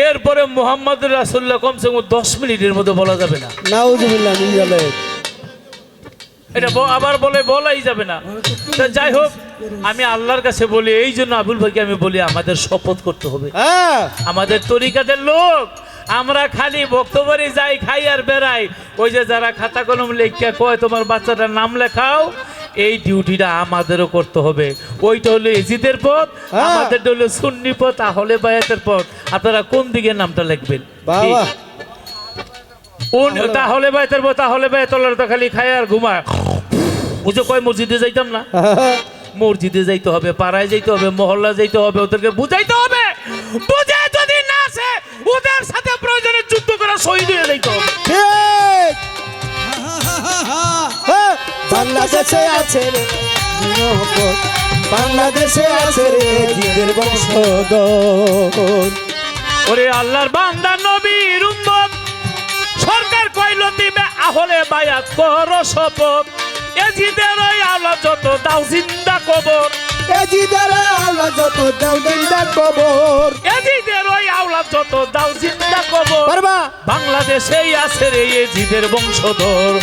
এরপরে মুহাম্মাদুর রাসূলুল্লাহ কমসে কম 10 মিনিটের মধ্যে বলা যাবে না। নাউজুবিল্লাহ মিন যালিক। এটা আবার বলাই যাবে না। তা যাই হোক, আমি আল্লাহর কাছে বলি, এই জন্য আবুল ভাইকে আমি বলি আমাদের শপথ করতে হবে। হ্যাঁ আমাদের তরিকাদের লোক আমরা খালি বক্তব্যে যাই, খাই আর বেড়াই। ওই যে যারা খাতা কলম লেখা কয় তোমার বাচ্চাটার নাম লেখাও, এই ডিউটিটা আমাদেরও করতে হবে। ওইটা হলো এজিদের পথ, আমাদেরটা হলো সুন্নি পথ, আহলে বায়াতের পথ। আপনারা কোন দিকে নামটা লিখবেন? বাবা তাহলে বায়াতের পথ, তাহলে বায়াতলার তো খালি খায় আর ঘুমায়। বুঝো কয় মসজিদে যাইতাম না? মসজিদে যাইতে হবে, পাড়ায় যাইতে হবে, মহল্লা যাইতে হবে, ওদেরকে বুঝাইতে হবে। বুঝে যদি না আসে ওদের সাথে প্রয়োজনে যুদ্ধ করা, শহীদ হয়ে যাইতে হবে। ঠিক। হ্যাঁ, বাংলাদেশে আছে রে মহব্বত, বাংলাদেশে আছে রে জিদের বংশধর। ওরে আল্লাহর বান্দা নবীর উম্মত, সরকার কইল দিবে আহলে বায়াত করো শপথ, এজিদের ওই আওলাদ যত দাও জিন্দা কবর, এজিদের আওলাদ যত দাও জিন্দা কবর, এজিদের ওই আওলাদ যত দাও জিন্দা কবর। পারবা বাংলাদেশেই আছে রে এজিদের বংশধর,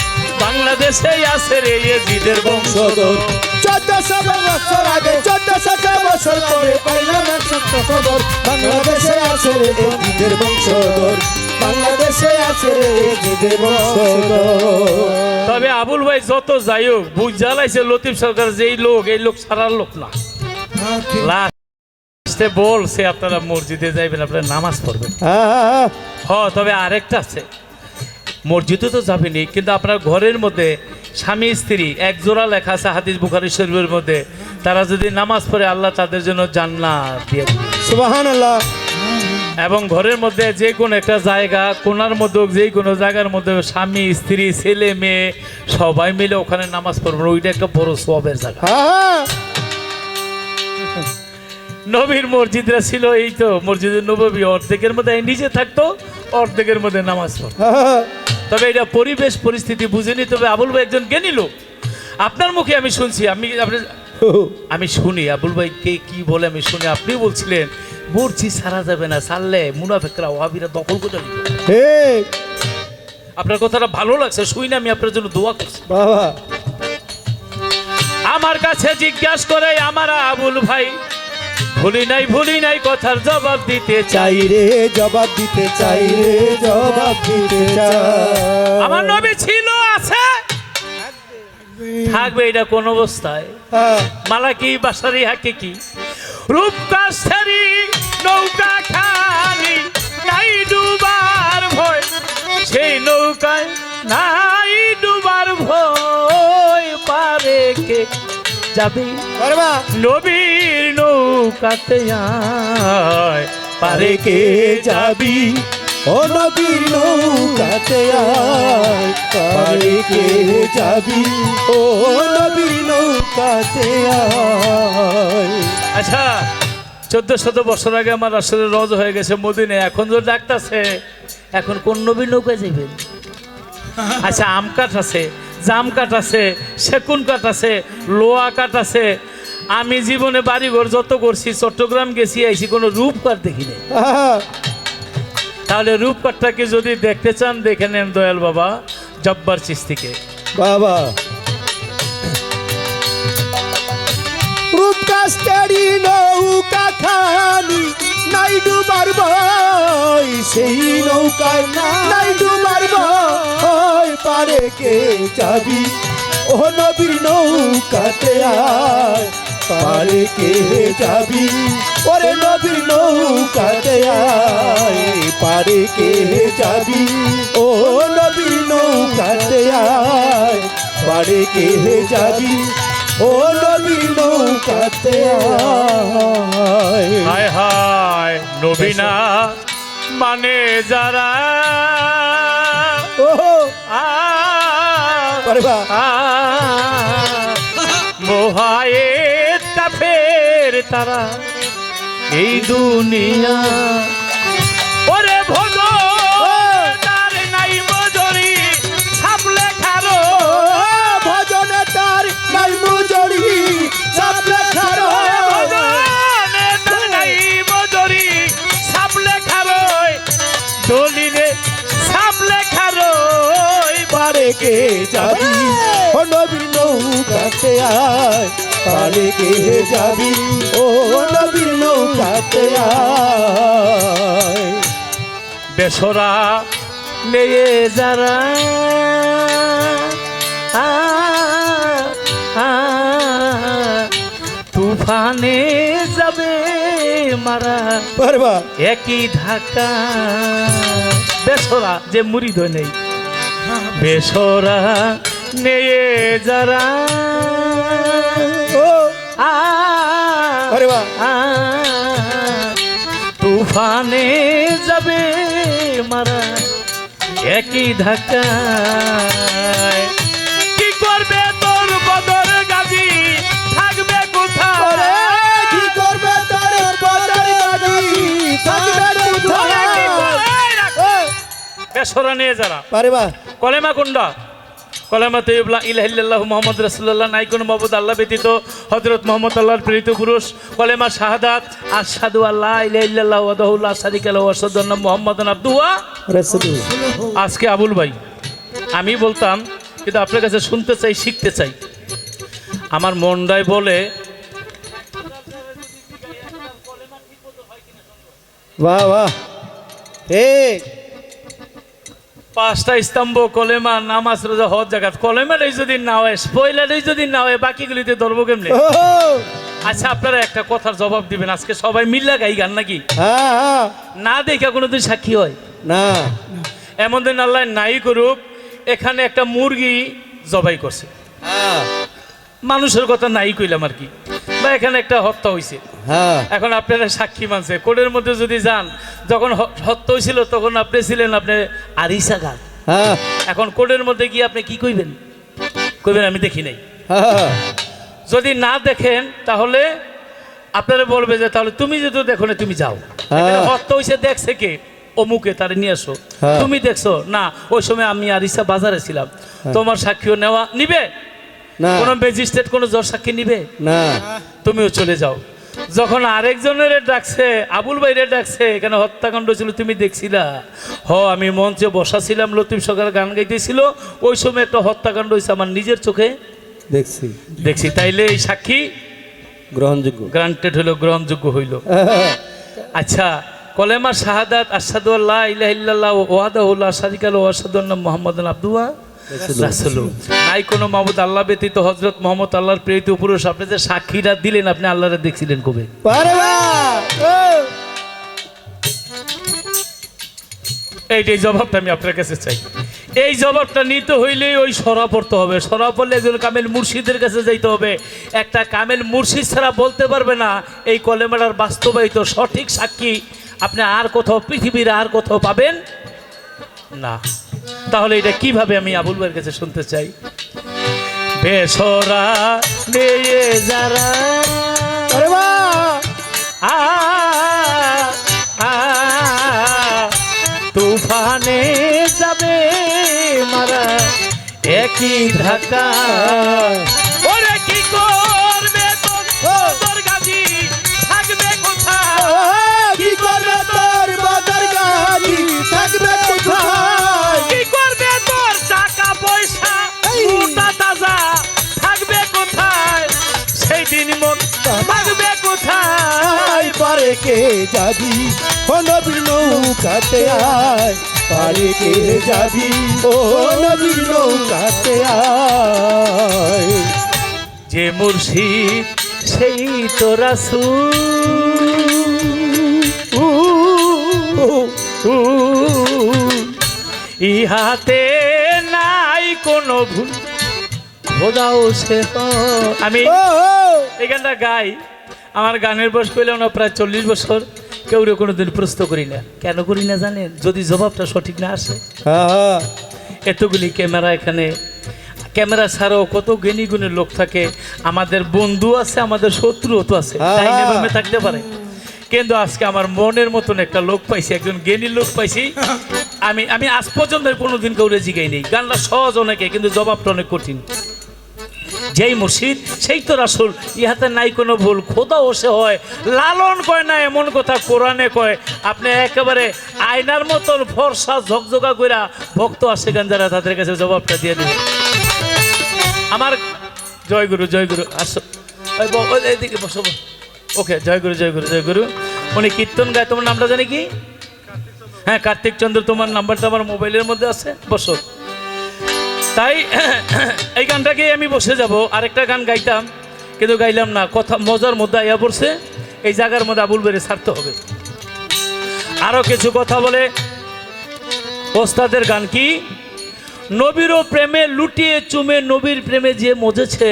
বাংলাদেশেই আছে রে এজিদের বংশধর। 1400 বছর আগে 1400 বছর পরে পাইলাম এক সত্য খবর, বাংলাদেশে আছে রে জিদের বংশধর, বাংলাদেশে আছে রে জিদের বংশধর। তবে আবুল ভাই যত যাই হোক, বুঝ জ্বালাইছে লতিফ সরকার যেই লোক, এই লোক সারার লোক না। লাস্টে বলছে আপনারা মসজিদে যাইবেন, আপনারা নামাজ পড়বেন। তবে আরেকটা আছে, মসজিদে তো যাবেনই, কিন্তু আপনার ঘরের মধ্যে স্বামী স্ত্রী এক জোড়া লেখা আছে হাদিস বুখারী শরীফের মধ্যে, তারা যদি নামাজ পড়ে আল্লাহ তাদের জন্য জান্নাত দিয়ে দিবে। সুবহানাল্লাহ। এবং ঘরের মধ্যে যে কোনো একটা জায়গা, কোনার মধ্যে যে কোনো জায়গার মধ্যে স্বামী স্ত্রী ছেলে মেয়ে সবাই মিলে ওখানে নামাজ পড়বেন, ওইটা একটা বড় সওয়াবের জায়গা। নবীর মসজিদরা ছিল এই তো মসজিদে নববী, অর্ধেকের মধ্যে নিজে থাকতো, অর্ধেকের মধ্যে নামাজ পড়তো। তবে এটা পরিবেশ পরিস্থিতি বুঝে নিতে হবে। আবুল ভাই একজন জ্ঞানী লোক, আপনার মুখে আমি শুনছি, আমি শুনি আবুল ভাই কে কি বলে আমি শুনি। আপনি বলছিলেন মসজিদ ছাড়া যাবে না, ছাড়লে মুনাফিকরা ওয়াহাবিরা দখল করে নেবে। আপনার কথাটা ভালো লাগছে, শুই না, আমি আপনার জন্য দোয়া করছি। বাবা আমার কাছে জিজ্ঞাসা করে আমার আবুল ভাই, ভুলি নাই কথার জবাব দিতে চাই রে, জবাব দিতে চাই রে, জবাব দিতে চাই। আমার নবী ছিল, আছে, থাকবে, এটা কোন অবস্থায়। মালাকি বাসারি হাকিকি রূপকাশারি নৌকা খালি নাই ডুবার ভয়, সেই নৌকায় নাই ডুবার ভয়, পারে কে যাবে নবীর নৌকাতে আয়, পারে কে যাবি ও নবীর নৌকাতে আয় পারে কে যাবি ও নবীর নৌকাতে আয় আচ্ছা 1400 বছর আগে আমার আসলে রজ হয়ে গেছে মদিনে, এখন যে ডাকতেছে এখন কোন নবীর নৌকায় যাবেন? আচ্ছা আম কাঠ আছে, জাম কাঠ আছে, সেগুন কাঠ আছে, লোহা কাঠ আছে। আমি জীবনে বাড়িঘর যত করছি চট্টগ্রাম গেছি আইছি কোনো রূপ কাঠ দেখি নাই। তাহলে রূপ কাঠটাকে যদি দেখতে চান দেখে নেন দয়াল বাবা জব্বার চিস্তিকে। বাবা রূপকাস্তারি নৌকা খানি নাই ডুবার ভয় সেই নৌকায় নাই ডুবার ভয় পারে কে যাবি ও নবীর নৌকাতে আয় পারে কে যাবি ওরে নবীর নৌকাতে আয় পারে কে যাবি ও নবীর নৌকাতে আয় পারে কে যাবি ও নবীর নৌকাতে আয় হায় হায় নবীনা মানে যারা ও আ আরে বাহ মোহায়েত কাফের তারা এই দুনিয়া ওরে ভোগ তার নাই মজুরি ছাপলে খারো ভজনে তার নাই মজুরি সাপলে খারো ভজনে তার নাই মজুরি ছাপলে খারো দলিলে ছাপলে খারো পারে কে যাবি ও নবীর নৌকাতে আয় পারে কে যাবি ও নবীর নৌকাতে আয় বেসরা মেয়ে যারা আ, আ, তুফানে যাবে মারা পারবা একই ঢাকা বেসরা যে মুড়ি ধরে নেই বেসরা নেয়ে যারা ও আ, আরে বাহ আ, তুফানে যাবে মারা একই ধাক্কায় কি করবে তোর বদর গাজী থাকবে ওরে কোথায় কি করবে তোর বদর গাজী থাকবে কোথায় বেসরা নিয়ে যারা পারবা কলেমা কোনটা কলেমা তৈয়ব লা ইলাহা ইল্লাল্লাহু মুহাম্মাদুর রাসূলুল্লাহ নাই কোনো মাবুদ আল্লাহ ব্যতীত হযরত মুহাম্মদ আল্লাহর প্রেরিত পুরুষ কলেমা শাহাদাত আশহাদু আল্লা ইলাহা ইল্লাল্লাহু ওয়াহদাহু লা শারীকা লাহু ওয়া আশহাদু আন্না মুহাম্মাদান আবদুহু ওয়া রাসূলুল্লাহ আজকে আবুল ভাই আমি বলতাম কিন্তু আপনার কাছে শুনতে চাই শিখতে চাই আমার মনটাই বলে বাহ বাহ ঠিক 5টা স্তম্ভ কলেমা নামাজ রোজা হজ জাকাত কলেমাটাই যদি না হয় পয়লাটাই যদি না হয় বাকিগুলিতে ধরবো কেমনে ও আচ্ছা আপনারা একটা কথার জবাব দিবেন আজকে সবাই মিল্লা গাই গান নাকি হ্যাঁ হ্যাঁ না দেখে কোনোদিন সাক্ষী হয় না এমন দিন আল্লাহ নাই করুক এখানে একটা মুরগি জবাই করছে হ্যাঁ মানুষের কথা নাই কইলাম আর কি বা এখানে একটা হত্যা হয়েছে হ্যাঁ এখন আপনারা সাক্ষী মানছে কোর্টের মধ্যে যদি যান যখন হত্যা হয়েছিল তখন আপনি ছিলেন আপনি আরিসা গান হ্যাঁ এখন কোর্টের মধ্যে গিয়ে আপনি কি কইবেন কইবেন আমি দেখি নাই হ্যাঁ যদি না দেখেন তাহলে আপনারা বলবে যে তাহলে তুমি যদি দেখো না তুমি যাও এখানে হত্যা হয়েছে দেখছে কে অমুকে তারে নিয়ে আসো হ্যাঁ। তুমি দেখছো না ওই সময় আমি আরিসা বাজারে ছিলাম তোমার সাক্ষীও নেওয়া নিবে না কোনো ম্যাজিস্ট্রেট কোনো জজ সাক্ষী নিবে না তুমিও চলে যাও যখন আরেকজনের ডাকছে আবুল ভাইরে ডাকছে এখানে হত্যাকাণ্ড ছিল তুমি দেখছিলা আমি মঞ্চে বসা ছিলাম লতিফ সরকার গান গাইতেছিল ওই সময় একটা হত্যাকাণ্ড হয়েছে আমার নিজের চোখে দেখছি দেখছি তাইলে এই সাক্ষী গ্রহণযোগ্য গ্রান্টেড হইলো গ্রহণযোগ্য হইল আচ্ছা কলেমা শাহাদাত আশহাদু আল্লা ইলাহা ইল্লাল্লাহু ওয়াহদাহু লা শারীকা লাহু ওয়া আশহাদু আন্না মুহাম্মাদান আবদুহু ওয়া রাসূলুহু নাই কোনো মাবুদ আল্লাহ ব্যতীত হযরত মুহাম্মদ আল্লাহর প্রেরিত পুরুষ আপনি যে সাক্ষীরা দিলেন আপনি আল্লাহরে দেখছিলেন কবে পারবা এইটাই জবাবটা আমি আপনার কাছে চাই এই জবাবটা নিতে হইলেই ওই সরা পড়তে হবে সরা পড়লে একজন কামেল মুর্শিদের কাছে যাইতে হবে একটা কামেল মুর্শিদ ছাড়া বলতে পারবে না এই কলেমাটার বাস্তবায়িত সঠিক সাক্ষী আপনি আর কোথাও পৃথিবীর আর কোথাও পাবেন না। তাহলে এটা কিভাবে আমি আবুল ভাইয়ের কাছে শুনতে চাই। বেসরা নিয়ে যারা আরে বাহ! আ আ তুফানে যাবে মারা একই ধাক্কা ওরে কি করবে তোর গাজী থাকবে কোথায় কি করবে তোর বদর গাড়ি থাকবে কোথায়? কি করবে তোর টাকা পয়সা মোটা তাজা থাকবে কোথায় সেই দিন মন থাকবে কোথায় আয় পারে কে যাবি ও নবীর নৌকাতে আয়, পারে কে যাবি ও নবীর নৌকাতে আয়। যে মুর্শিদ সেই তো রাসূল ইহাতে নাই কোনো ভুল খোদাও সে আমি ও, এই গানটা গাই। আমার গানের বয়স কইলাম না প্রায় 40 বছর। কেউ কোনোদিন প্রশ্ন করি না। কেন করি না জানেন? যদি জবাবটা সঠিক না আসে। হ্যাঁ, এতগুলি ক্যামেরা এখানে, ক্যামেরা ছাড়াও কত জ্ঞানী গুণের লোক থাকে। আমাদের বন্ধু আছে, আমাদের শত্রুও তো আছে, তাই নেমে থাকতে পারে। কিন্তু আজকে আমার মনের মতন একটা লোক পাইছি, একজন জ্ঞানী লোক পাইছি। আমি আজ পর্যন্ত কোনোদিন কাউরে জিগাই নেই। গানটা সহজ অনেকে, কিন্তু জবাবটা অনেক কঠিন। যেই মুর্শিদ সেই তো রাসূল ইহাতে নাই কোনো ভুল খোদাও সে হয় লালন কয় না এমন কথা কোরআনে কয়। আপনি একেবারে আয়নার মতন ফর্সা ঝকঝকা কইরা ভক্ত আসে গান যারা, তাদের কাছে জবাবটা দিয়ে দেবে। আমার জয়গুরু জয়গুরু আসো এইদিকে বসো। ওকে, জয়গুরু জয়গুরু জয়গুরু। উনি কীর্তন গায়। তোমার নামটা জানি কি? হ্যাঁ, কার্তিক চন্দ্র। তোমার নাম্বারটা আমার মোবাইলের মধ্যে আছে, বসো। তাই এই গানটাকে আমি বসে যাব। আরেকটা গান গাইতাম, কিন্তু গাইলাম না। কথা মজার মধ্যে আইয়া পড়ছে, এই জায়গার মধ্যে আবুল বেড়ে ছাড়তে হবে। আরো কিছু কথা বলে ওস্তাদের গান কি? নবীরও প্রেমে লুটিয়ে চুমে নবীর প্রেমে যে মজেছে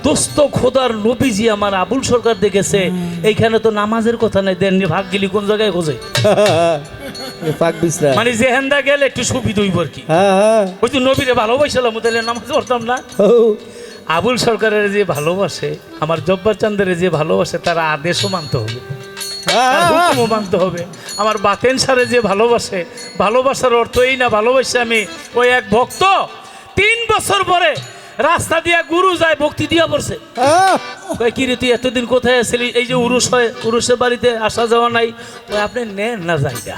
দোস্ত খোদার নবীজি আমার আবুল সরকার দেখেছে। এইখানে তো নামাজের কথা নাই, দেন ভাগ গেলি কোন জায়গায় খোঁজে? পাক বিছরা মানে জেহেন্দা গেলে একটু সুবিধা হইব আর কি। ওই তো নবীরে ভালোবাসলাম, তাহলে নামাজ পড়তাম না। আবুল সরকারের যে ভালোবাসে, আমার জব্বার চান্দের যে ভালোবাসে, তার আদেশও মানতে হবে, তার হুকুমও মানতে হবে। আমার বাতেন সারে যে ভালোবাসে, ভালোবাসার অর্থ এই না ভালোবাসে আমি ওই এক ভক্ত 3 বছর পরে রাস্তা দিয়া গুরু যায় ভক্তি দিয়া পড়ছে। কি রে তুই এতদিন কোথায় আসলি? এই যে উরুস হয়, উরুসের বাড়িতে আসা যাওয়া নাই, ওই আপনি নেন না যাইটা।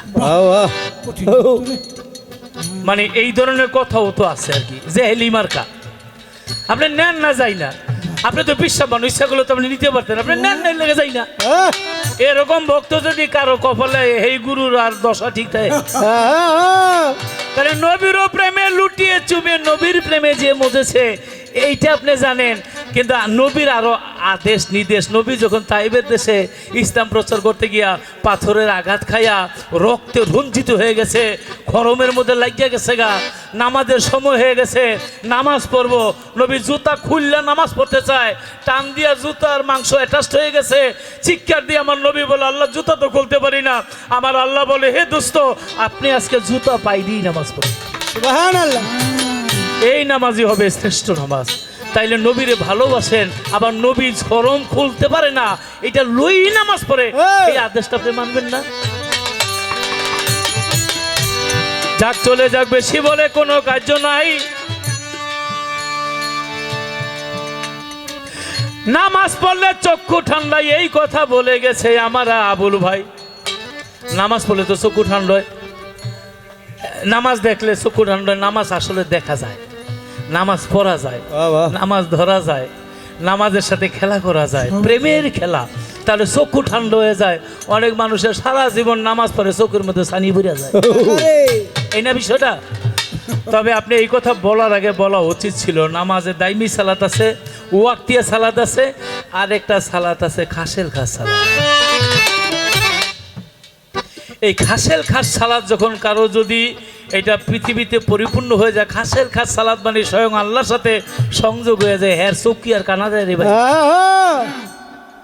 মানে এই ধরনের কথাও তো আছে আর কি, যে হেলিমার্কা আপনি নেন না যাই না। আপনি তো বিশ্বাস মানুষ, ইচ্ছাগুলো তো আপনি নিতে পারতেন, আপনি নেন নাই লেগে যাই না। এরকম ভক্ত যদি কারো কপালে এই গুরুর আর দশা ঠিক থাকে, তাহলে নবীরও প্রেমে লুটিয়ে চুমে নবীর প্রেমে যে মজেছে এইটা আপনি জানেন। কিন্তু নবীর আরো আদেশ নির্দেশ। নবী যখন তাইবের দেশে ইসলাম প্রচার করতে গিয়া পাথরের আঘাত খাইয়া রক্তে রঞ্জিত হয়ে গেছে, খরমের মধ্যে লাগিয়ে গেছে গা, নামাজের সময় হয়ে গেছে, নামাজ পড়বো। নবী জুতা খুললা নামাজ পড়তে চায়, টান দিয়া জুতার মাংস অ্যাটাচড হয়ে গেছে। চিৎকার দিয়ে আমার নবী বলে, আল্লাহ জুতা তো খুলতে পারি না। আমার আল্লাহ বলে, হে দোস্ত আপনি আজকে জুতা পাই দিয়ে নামাজ পড়েন। সুবহানাল্লাহ। এই নামাজই হবে শ্রেষ্ঠ নামাজ। তাইলে নবীরে ভালোবাসেন, আবার নবী খরম খুলতে পারে না, এটা লই নামাজ পড়ে, এই আদেশটা আপনি মানবেন না? যাক চলে যাক, বেশি বলে কোনো কার্য নাই। নামাজ পড়লে চক্ষু ঠান্ডা, এই কথা বলে গেছে আমার আবুল ভাই। নামাজ পড়লে তো চক্ষু ঠান্ডায়, নামাজ দেখলে চক্ষু ঠান্ডায়। নামাজ আসলে দেখা যায়, নামাজ পড়া যায়, নামাজ ধরা যায়, নামাজের সাথে খেলা করা যায়, প্রেমের খেলা। তাহলে চক্ষু ঠান্ডা হয়ে যায়। অনেক মানুষের সারা জীবন নামাজ পড়ে চোখের মধ্যে ছানি ভরে যায়, এই না বিষয়টা? তবে আপনি এই কথা বলার আগে বলা উচিত ছিল, নামাজে দাইমি সালাত আছে, ওয়াক্তিয়া সালাত আছে, আর একটা সালাত আছে খাসেল খাস সালাত। এই খাসেল খাস সালাত যখন কারো যদি এটা পৃথিবীতে পরিপূর্ণ হয়ে যায়, খাসের খাস সালাত মানে স্বয়ং আল্লাহর সাথে সংযোগ হয়ে যায়। হ্যাঁ, চৌকি আর কানা যায় রে ভাই।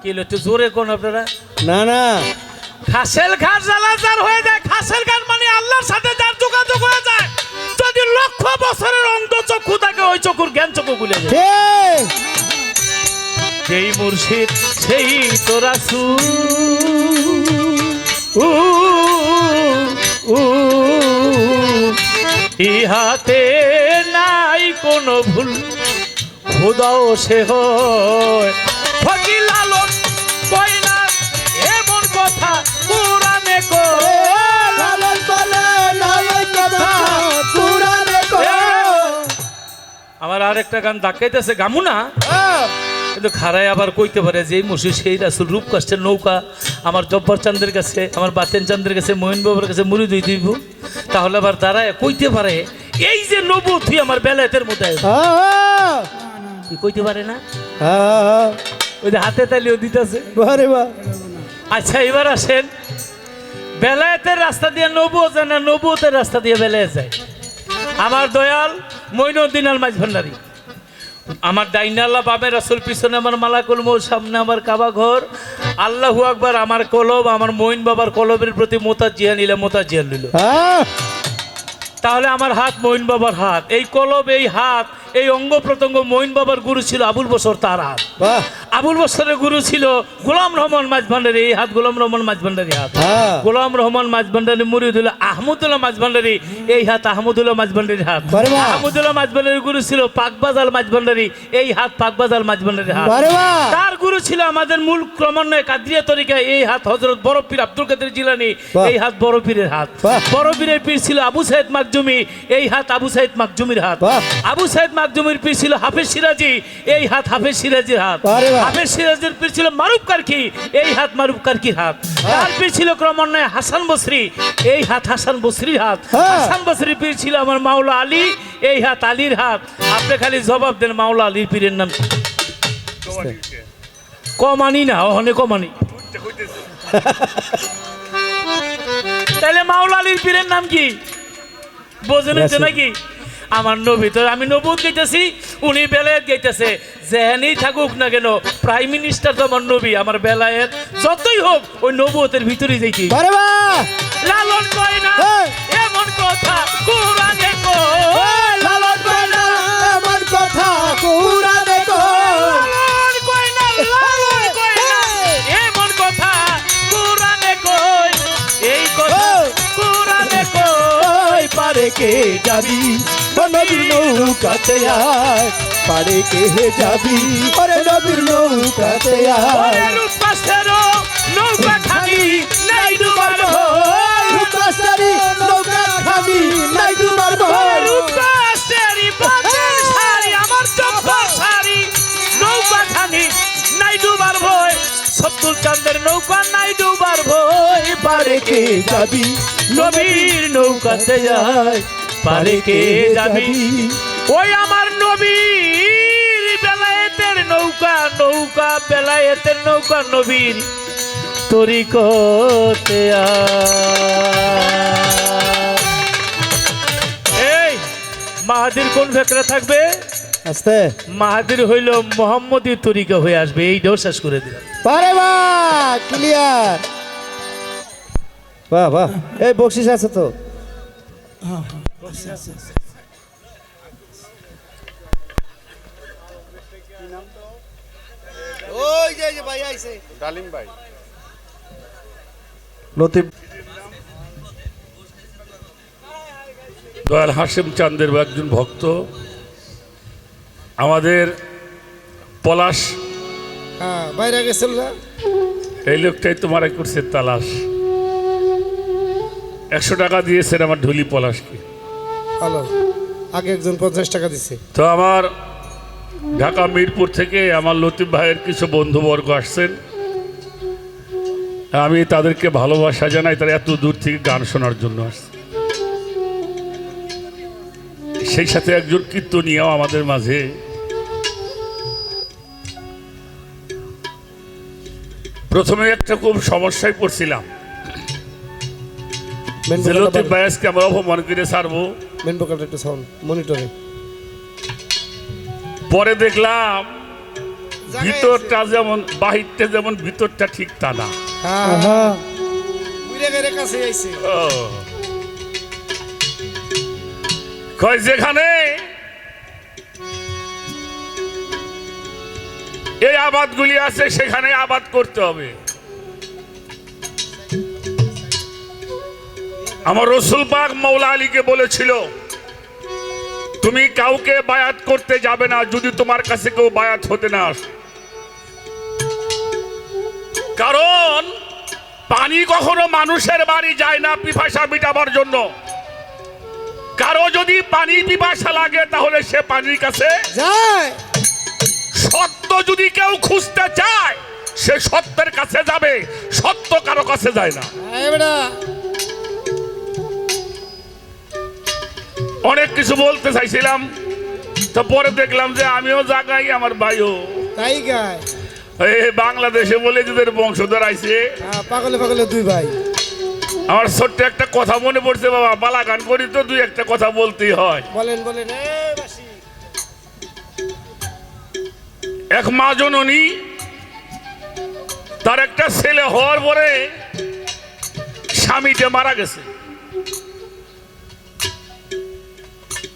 কি একটু জোরে কোন আপনারা? না না, খাসেল ঘাট জ্বালাজার হয়ে যায়। খাসেল ঘাট মানে আল্লাহর সাথে যার যোগাযোগ হয়ে যায়। যদি লক্ষ বছরের অন্ধ চক্ষু থাকে ওই চক্ষুর জ্ঞান চক্ষু খুলে যায়। ঠিক যেই মুর্শিদ সেই তো রাসূল। ইহাতে নাই কোনো ভুল, খোদাও সে হয় ফকির লালন কয় না এমন কথা কোরআনে কয়। লালন বলে লালন কথা কুরআনে কয়। আমার আরেকটা গান ডাকাইতেছে গামু না, কিন্তু খারায় আবার কইতে পারে যে এই মুর্শিদ সেই রাসূল রূপ কষ্টের নৌকা আমার জব্বার চাঁদের কাছে, আমার বাতেন চাঁদের কাছে, মঈন বাবার কাছে মুড়ি দুই দিব, তাহলে আবার দাঁড়ায় কইতে পারে এই যে নবু তুই আমার বেলায়েতের মধ্যে তুই কইতে পারে না। ওই যে হাতে তালিও দিতেছে। বারে বা আচ্ছা এবার আসেন, বেলায়েতের রাস্তা দিয়ে নবুও যায় না, নবুতের রাস্তা দিয়ে বেলায়েত যায়। আমার দয়াল মঈনুদ্দিন আল মাঝ ভান্ডারী, আমার ডাইনে আল্লাহ, বামে রাসূল, পিছনে আমার মালাকুল মউত, সামনে আমার কাবা ঘর। আল্লাহু আকবার, আমার কলব, আমার মঈন বাবার কলবের প্রতি মোতাজ্জিয়া নিলে মোতাজ্জিয়া নিল। তাহলে আমার হাত মঈন বাবার হাত, এই কলব, এই হাত, এই অঙ্গ প্রত্যঙ্গ মঈন বাবার গুরু ছিল আবুল বসর, তার হাত। বাহ আবুল বসরের গুরু ছিল গোলাম রহমান মাঝ ভান্ডারী, এই হাত গোলাম রহমান মাঝ ভান্ডারী হাত। গোলাম রহমান মাঝ ভান্ডারী মুরিদ হলো আহমদুল্লাহ মাঝ ভান্ডারী, এই হাত আহমদুল্লাহ মাঝ ভান্ডারীর হাত। বারে বাহ। আহমদুল্লাহ মাঝ ভান্ডারীর গুরু ছিল পাকবাজাল মাঝ ভান্ডারী, এই হাত পাকবাজাল মাঝ ভান্ডারীর হাত। বারে বা তার গুরু ছিল আমাদের মূল ক্রমান্বয়ে কাদরিয়া তরিকা, এই হাত হযরত বড় পীর আব্দুল কাদের জিলানী, বাহ। এই হাত বড় পীরের হাত। বাহ। বড় পীরের পীর ছিল আবু সাইদ মাকজুমি, এই হাত আবু সাইদ মাকজুমির হাত। বাহ। আবু সাইদ মাকজুমির পীর ছিল হাফেজ সিরাজি, এই হাত হাফেজ সিরাজির হাত। বারে বাহ। হাফেজ সিরাজের পীর ছিল মারুফ কারকি, এই হাত মারুফ কারকির হাত। তার পীর ছিল ক্রমান্বয়ে হাসান বসরি, এই হাত হাসান বসরির হাত। হ্যাঁ। হাসান বসরির পীর ছিল আমার মাওলা আলী, এই হাত আলীর হাত। আপনি খালি জবাব দেন মাওলা আলীর পীরের নাম কি? কমানি না, ওখানে কমানি। তাহলে মাওলা আলীর পীরের নাম কি বোঝেন হচ্ছে নাকি? আমার নবী তো, আমি নবুত গাইতেছি, উনি বেলায়েত গাইতেছে। যেখানেই থাকুক না কেন, প্রাইম মিনিস্টার তো আমার নবী, আমার বেলায়েত যতই হোক ওই নবুতের ভিতরেই যাইতে। বারে বা লালন কয় না এমন কথা কোরআনে কয়। লালন বলে এমন কথা কুরআনে কয়। লালন কয় না, লালন কয় না এমন কথা কোরআনে কয়। এই কথা কোরআনে কয়। পারে কে যাবি নবীর নৌকাতে আয়, পারে কে যাবি ওরে নবীর নৌকাতে আয়। ওরে রূপকষ্টেরও নৌকা খানি নাই ডুবার ভয়। রূপকষ্টেরই নৌকা খানি নাই ডুবার ভয়। রূপকষ্টেরই বাতের শাড়ি, আমার জব্বার শাড়ি, নৌকা খানি নাই ডুবার ভয়। সত্তুল চাঁদের নৌকা নাই ডুবার ভয়। পারে কে যাবি নবীর নৌকাতে যায়, পারে কে যাবি ওই আমার নবীর বেলায়েতের নৌকা, নৌকা বেলায়েতের নৌকা নবীর তরিকতে এই মাহাদির কোন ভেতরে থাকবে? আস্তে মাহাদির হইল মোহাম্মদী তরিকা হয়ে আসবে, এইটাও শেষ করে দিলাম। পারে বা ক্লিয়ার। বাহ বাহ, এই বকশিস আছে তো। লতিফ দয়াল হাশেম চাঁদের একজন ভক্ত, আমাদের পলাশ বাইরে গেছিল না? এই লোকটাই তো মারা করছে তালাশ। 100 টাকা দিয়েছেন আমার ঢুলি পলাশকে। ভালো, আগে একজন 50 টাকা দিছে। তো আমার ঢাকা মিরপুর থেকে আমার লতিফ ভাইয়ের কিছু বন্ধুবর্গ আসছেন, আমি তাদেরকে ভালোবাসা জানাই। তারা এত দূর থেকে গান শোনার জন্য আসছে। সেই সাথে একজন কীর্তনীয় আমাদের মাঝে। প্রথমে একটা খুব সমস্যায় পড়ছিলাম যে লতিফ ভাইয়াসকে আমরা অপমান করে ছাড়বো। মেন বোকালটা একটু সাউন্ড মনিটরে। পরে দেখলাম ভিতরটা যেমন বাহিরটা যেমন ভিতরটা ঠিক তা না। চিড়িয়াখানার কাছে আইছে ও কয় যেখানে এই আবাদগুলি আছে সেখানে আবাদ করতে হবে। আমার রসুল পাক মৌলা আলীকে বলেছিল তুমি কাউকে বায়াত করতে যাবে না যদি তোমার কাছে কেউ বায়াত হতে না আসে, কারণ পানি কখনো মানুষের বাড়ি যায় না পিপাসা মিটাবার জন্য। কারো যদি পানি পিপাসা লাগে তাহলে সে পানির কাছে যায়, সত্য যদি কেউ খুঁজতে চায় সে সত্যের কাছে যাবে, সত্য কারো কাছে যায় না। বেটা অনেক কিছু বলতে চাইছিলাম তো পরে দেখলাম যে আমিও জাগাই আমার ভাইও তাই গায় বাংলাদেশে বলে যাদের বংশধর আইছে। পাগলে পাগলে দুই ভাই। আমার ছোট্ট একটা কথা মনে পড়ছে বাবা, বালা গান করি তো দুই একটা কথা বলতেই হয়। বলেন বলেন। বাসি এক মা জননী তার একটা ছেলে হওয়ার পরে স্বামীটা মারা গেছে,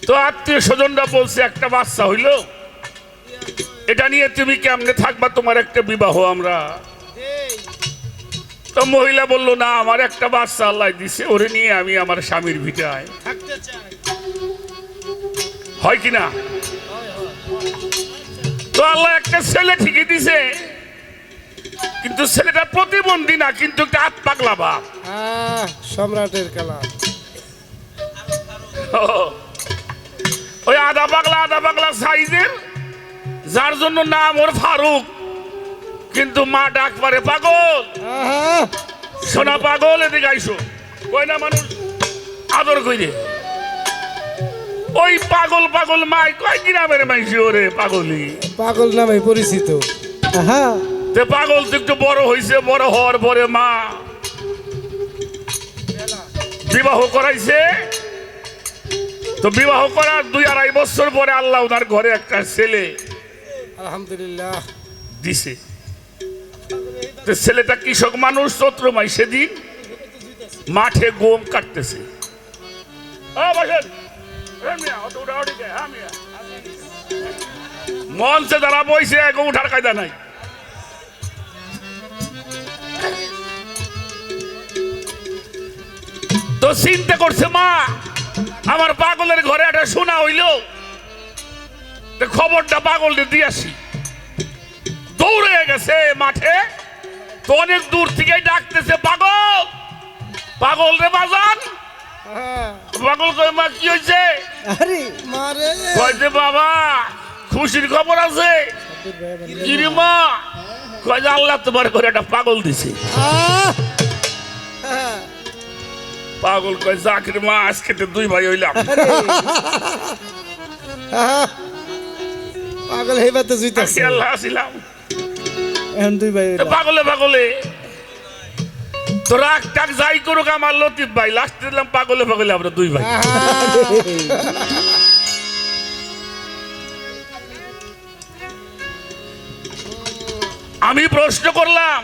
তো আত্মীয় স্বজনরা বলছে একটা বাচ্চা হইল, এটা নিয়ে তুমি কেমনে থাকবা, তোমার একটা বিবাহ আমরা। তো মহিলা বলল না আমার একটা বাচ্চা আল্লাহ দিছে, ওরে নিয়ে আমি আমার স্বামীর ভিটায় থাকতে চাই। হয় কিনা। তো আল্লাহ একটা ছেলে ঠিকই দিছে, কিন্তু ছেলেটা প্রতিবন্ধী না, কিন্তু একটা হাত পাগলা বাপ। সম্রাটের কালা। ওই আধা পাগলা সাইজের, যার জন্য নাম ওর ফারুক, কিন্তু মা ডাক পারে পাগল, সোনা পাগল, এদিকে আইসো। কই না মানুষ আদর কইরে, ওই পাগল পাগল মাই কয় গ্রামের মাইছি ওরে পাগলি, পাগল নামে পরিচিত। তে পাগল তো একটু বড় হইছে, বড় হওয়ার পরে মা বিবাহ করাইছে। তো বিবাহ করার 2-2.5 বছর পরে আল্লাহ ওনার ঘরে একটা ছেলে আলহামদুলিল্লাহ দিছে। তো ছেলেটা কৃষক মানুষ, চৈত্র মাসে দিন মাঠে গম কাটতেছে। মঞ্চে যারা বইছে গম উঠার কায়দা নাই। তো চিন্তা করছে মা আমার পাগলের ঘরে একটা শোনা হইল, খবরটা পাগলকে দিয়ে আসি। দৌড়ে গেছে মাঠে, তো অনেক দূর থেকে ডাকতেছে পাগল, পাগল রে বাজান। পাগল কই মা কি হয়েছে? আরে মারে কইছে বাবা খুশির খবর আছে। কি রে মা? কয় যে আল্লাহ তোমার ঘরে একটা পাগল দিছে। পাগল কয় জাকির মা আজকে তো 2 ভাই হইলাম। পাগল হেবা তো জুইতাছে। আল্লাহ আসিলাম এখন 2 ভাই। পাগলে পাগলে তো রাগ টাক যাই করুক আমার লতিফ ভাই, লাস্ট দিলাম পাগলে পাগলে আমরা 2 ভাই। আমি প্রশ্ন করলাম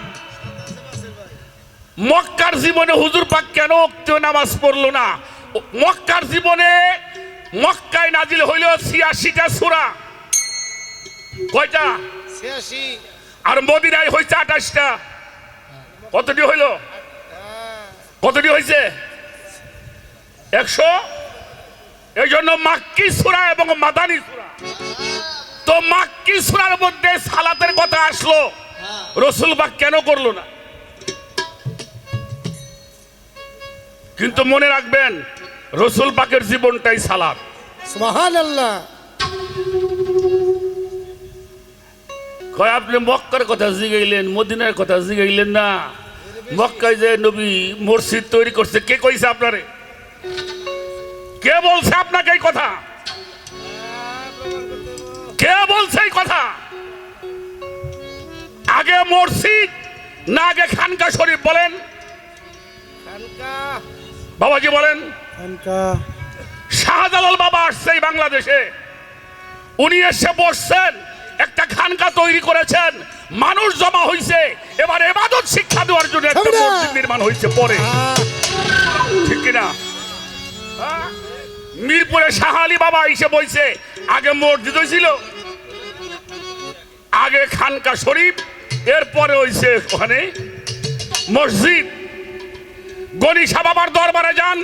মক্কার জীবনে হুজুর পাক কেন ওয়াক্তে নামাজ পড়লো না? মক্কার জীবনে মক্কায় নাজিল হইল 86টা সূরা। কয়টা? 86। আর মদিনায় হইছে 28টা। কতটি হইল? কতটি হইছে? 100। এই জন্য মাক্কি সূরা এবং মাদানী সূরা। তো মাক্কি সূরার মধ্যে সালাতের কথা আসলো, রাসূল পাক কেন করলো না? কিন্তু মনে রাখবেন রাসূল পাকের জীবনটাই সালাত। সুবহানাল্লাহ। কয় আপনি মক্কার কথা জিগাইলেন, মদিনার কথা জিগাইলেন না। মক্কায় যে নবী মসজিদ তৈরি করছে কে কইছে আপনারে? কে বলছে আপনাকে এই কথা? কে বলছে এই কথা? আগে মসজিদ না আগে খানকা শরীফ? বলেন বাবাজি, বলেন। শাহজালাল বাবা আসছে বাংলাদেশে, উনি এসে বসছেন, একটা খানকা তৈরি করেছেন, মানুষ জমা হইছে, এবার ইবাদত শিক্ষা দেওয়ার জন্য একটা হবে না। মসজিদ নির্মাণ হইছে পরে, ঠিক কিনা? হ্যাঁ? মিরপুরে শাহ আলী বাবা এসে বইছে, আগে মসজিদ হয়েছিল, আগে খানকা শরীফ, এরপরে হইছে ওখানে মসজিদ। গনি শাহ বাবার দরবারে যান,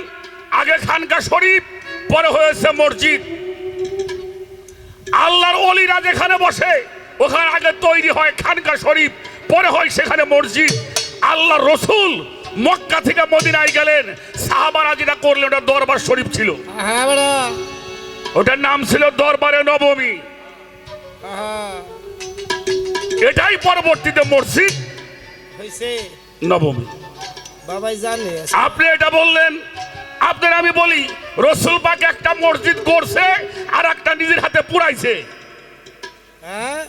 আগে খানকা শরীফ, পরে হয়েছে মসজিদ। আল্লাহর ওলিরা যেখানে বসে ওখানে আগে তৈরি হয় খানকা শরীফ, পরে হয় সেখানে মসজিদ। আল্লাহ রসুল মক্কা থেকে মদিনায় গেলেন, সাহাবারা যেটা করলেন ওটা দরবার শরীফ ছিল, হ্যাঁ বেটা ওটার নাম ছিল দরবারে নবমী। এটাই পরবর্তীতে মসজিদ হইছে নবমী। বাবাই জানে আপনি এটা বললেন, আপনার আমি বলি রসুল পাক একটা মসজিদ করছে আর একটা নিজের হাতে পুরাইছে। হ্যাঁ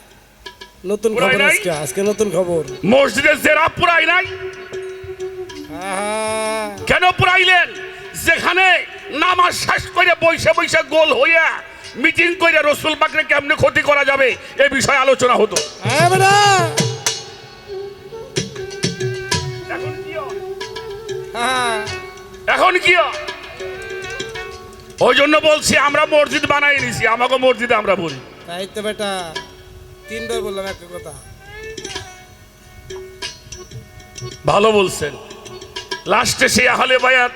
নতুন পুরাই খবর নাই? আজকে আজকে নতুন খবর মসজিদের জেরা পুরাই নাই, হ্যাঁ কেন পুরাইলেন? যেখানে নামাজ শেষ করে বৈশা বৈশা গোল হইয়া মিটিং করে রসুল পাকরে কেমনে ক্ষতি করা যাবে এ বিষয়ে আলোচনা হতো। হ্যাঁ বেটা এখন কি হয়? হ্যাঁ এখন কি হয়? ওই জন্য বলছি আমরা মসজিদ বানাই নিছি, আমাকে মসজিদে আমরা বলি। তাই তো বেটা তিনবার বললাম একটা কথা ভালো বলছেন। লাস্টে সেই আহলে বায়াত,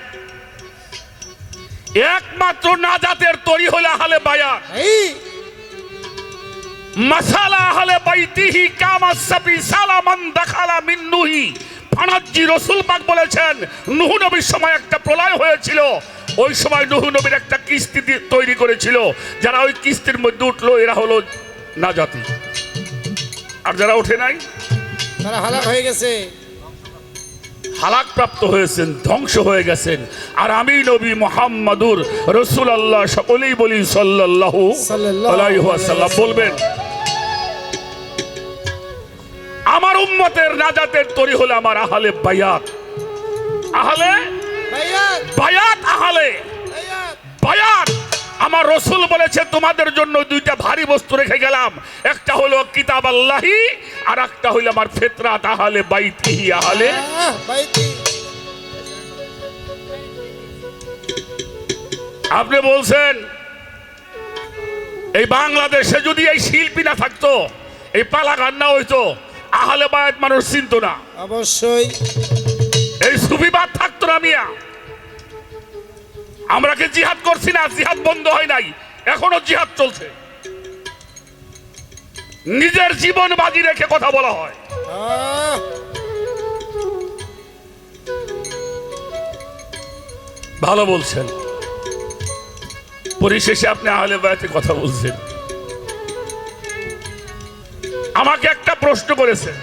একমাত্র নাজাতের তরি হলো আহলে বায়াত। এই মাসালা আহলে বাইতিহি কামা সাবি সালামান দাখালা মিন নুহি। ফানাজ্জি রাসূল পাক বলেছেন নূহ নবীর সময় একটা প্রলয় হয়েছিল, ওই সময় নূহ নবীর একটা কিস্তি তৈরি করেছিল, যারা ওই কিস্তির মধ্যে উঠলো এরা হলো নাজাতি, আর যারা ওঠে নাই তারা হালাক হয়ে গেছে হালাক প্রাপ্ত হয়েছেন, ধ্বংস হয়ে গেছেন। আর আমি নবী মুহাম্মাদুর রাসূলুল্লাহ সকলেই বলি সাল্লাল্লাহু আলাইহি ওয়াসাল্লাম বলবেন আমার উম্মতের নাজাতের তরি হলো আমার আহলে বায়াত। আহলে ভাইয়া বায়াত, আহলে ভাইয়া বায়াত। আমার রসুল বলেছে তোমাদের জন্য দুইটা ভারী বস্তু রেখে গেলাম, একটা হলো কিতাব আল্লাহি আর একটা হলো আমার ফিতরাত আহলে বাইতিহি। আহলে বাইতি আপনি বলছেন এই বাংলাদেশে যদি এই শিল্পী না থাকতো, এই পালা গান না হইতো, আহলে বায়াত মানুষ চিনতো না, অবশ্যই এই সুফিবাদ থাকতো না। মিয়া আমরা কি জিহাদ করছি না? জিহাদ বন্ধ হয় নাই, এখনো জিহাদ চলছে। নিজের জীবন বাজি রেখে কথা বলা হয়। ভালো বলছেন। পরিশেষে আপনি আহলে বায়াতের কথা বলছেন। আমাকে একটা প্রশ্ন করেছেন,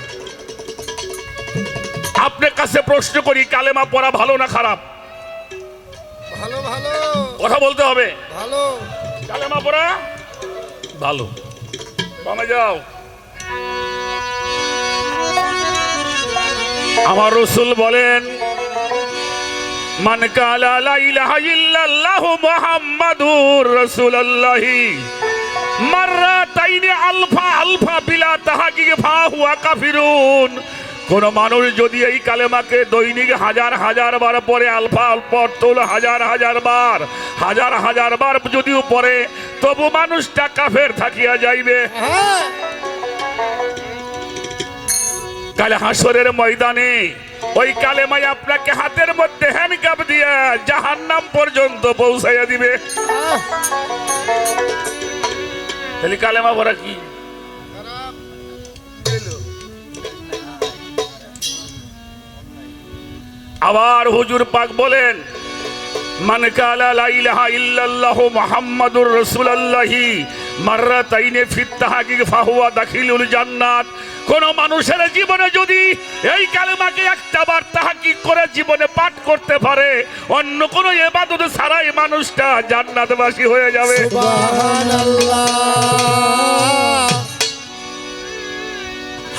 আপনার কাছে প্রশ্ন করি, কালেমা পড়া ভালো না খারাপ? ভালো ভালো কথা বলতে হবে। ভালো কালেমা পড়া ভালো। বামে যাও। আমার রাসূল বলেন মান কালা লা ইলাহা ইল্লাল্লাহু মুহাম্মাদুর রাসূলুল্লাহ মাররাতাইনি আলফা আলফা বিলা তাহকিক ফাহুয়া কাফিরুন। কোন মানুষ যদি এই কালেমাকে দৈনিক হাজার হাজার বার পরে, আলফা আলফা অর্থ হলো হাজার হাজার বার, হাজার হাজার বার যদিও পরে, তবু মানুষটা কাফের থাকিয়া যাইবে। হ্যাঁ কালে হাসরের ময়দানে ওই কালেমাই আপনাকে হাতের মধ্যে হ্যান্ডকাপ দিয়া জাহান্নাম পর্যন্ত পৌঁছাইয়া দিবে। তাহলে কালেমা পড়া কি? আবার হুজুর পাক বলেন মান কালা লা ইলাহা ইল্লাল্লাহু মুহাম্মাদুর রাসূলুল্লাহ মাররাতাইনি ফিত তাহকিক ফাহুয়া দাখিলুল জান্নাত। কোন মানুষের জীবনে যদি এই কালেমাকে একটা বার তাহকিক করে জীবনে পাঠ করতে পারে, অন্য কোন ইবাদত ছাড়াই মানুষটা জান্নাতবাসী হয়ে যাবে। সুবহানাল্লাহ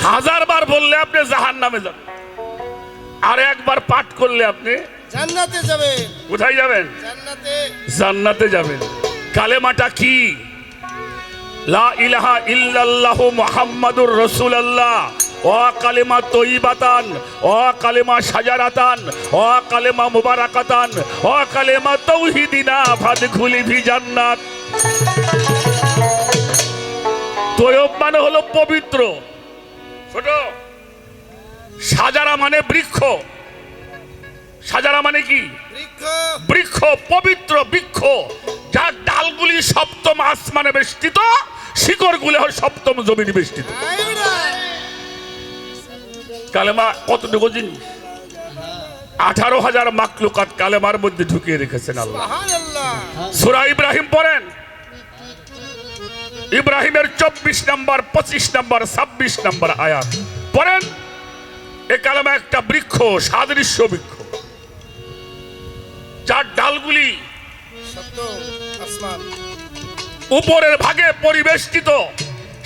হাজার বার বললে আপনি জাহান্নামে যাবেন, আর একবার পাঠ করলে আপনি জান্নাতে যাবে কোথায় যাবেন? জান্নাতে জান্নাতে যাবেন। কালেমাটা কি? লা ইলাহা ইল্লাল্লাহু মুহাম্মাদুর রাসূলুল্লাহ ও কালেমা তৈবাতান, ও কালেমা সাজারাতান, ও কালেমা মুবারাকাতান, ও কালেমা তৌহিদিনা ফাদখুলি ফি জান্নাত। তৈয়ব মানে হলো পবিত্র। ছোট সাজারা মানে বৃক্ষ। সাজারা মানে কি? বৃক্ষ, পবিত্র বৃক্ষ যার ডালগুলি সপ্তম আসমানে বেষ্টিত, শিকড়গুলি হয় সপ্তম জমিনে বেষ্টিত। কালেমা কতটুকু জিনিস? 18,000 মাখলুকাত কালেমার মধ্যে ঢুকিয়ে রেখেছেন আল্লাহ। সূরা ইব্রাহিম পড়েন, ইব্রাহিমের 24 নম্বর, 25 নম্বর, 26 নম্বর আয়াত পড়েন। এ কালেমা একটা বৃক্ষ, সাদৃশ্য বৃক্ষ যার ডালগুলি উপরের ভাগে পরিবেষ্টিত,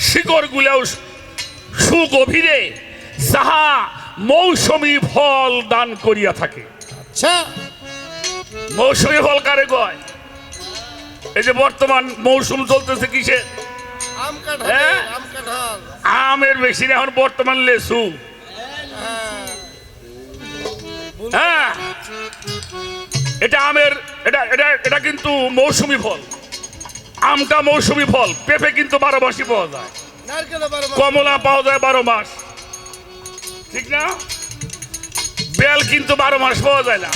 শিকড়গুলোও সুগভীরে, যাহা মৌসুমী ফল দান করিয়া থাকে। আচ্ছা, মৌসুমী ফল কারে কয়? এই যে বর্তমান মৌসুম চলতেছে কিসে? হ্যাঁ? আমের বেশি না, এখন বর্তমান লেসু। হ্যাঁ, এটা আমের, এটা কিন্তু মৌসুমী ফল। আমটা মৌসুমী ফল। পেঁপে কিন্তু 12 মাসই পাওয়া যায়, কমলা পাওয়া যায় 12 মাস, ঠিক না? বেল কিন্তু 12 মাস পাওয়া যায় না।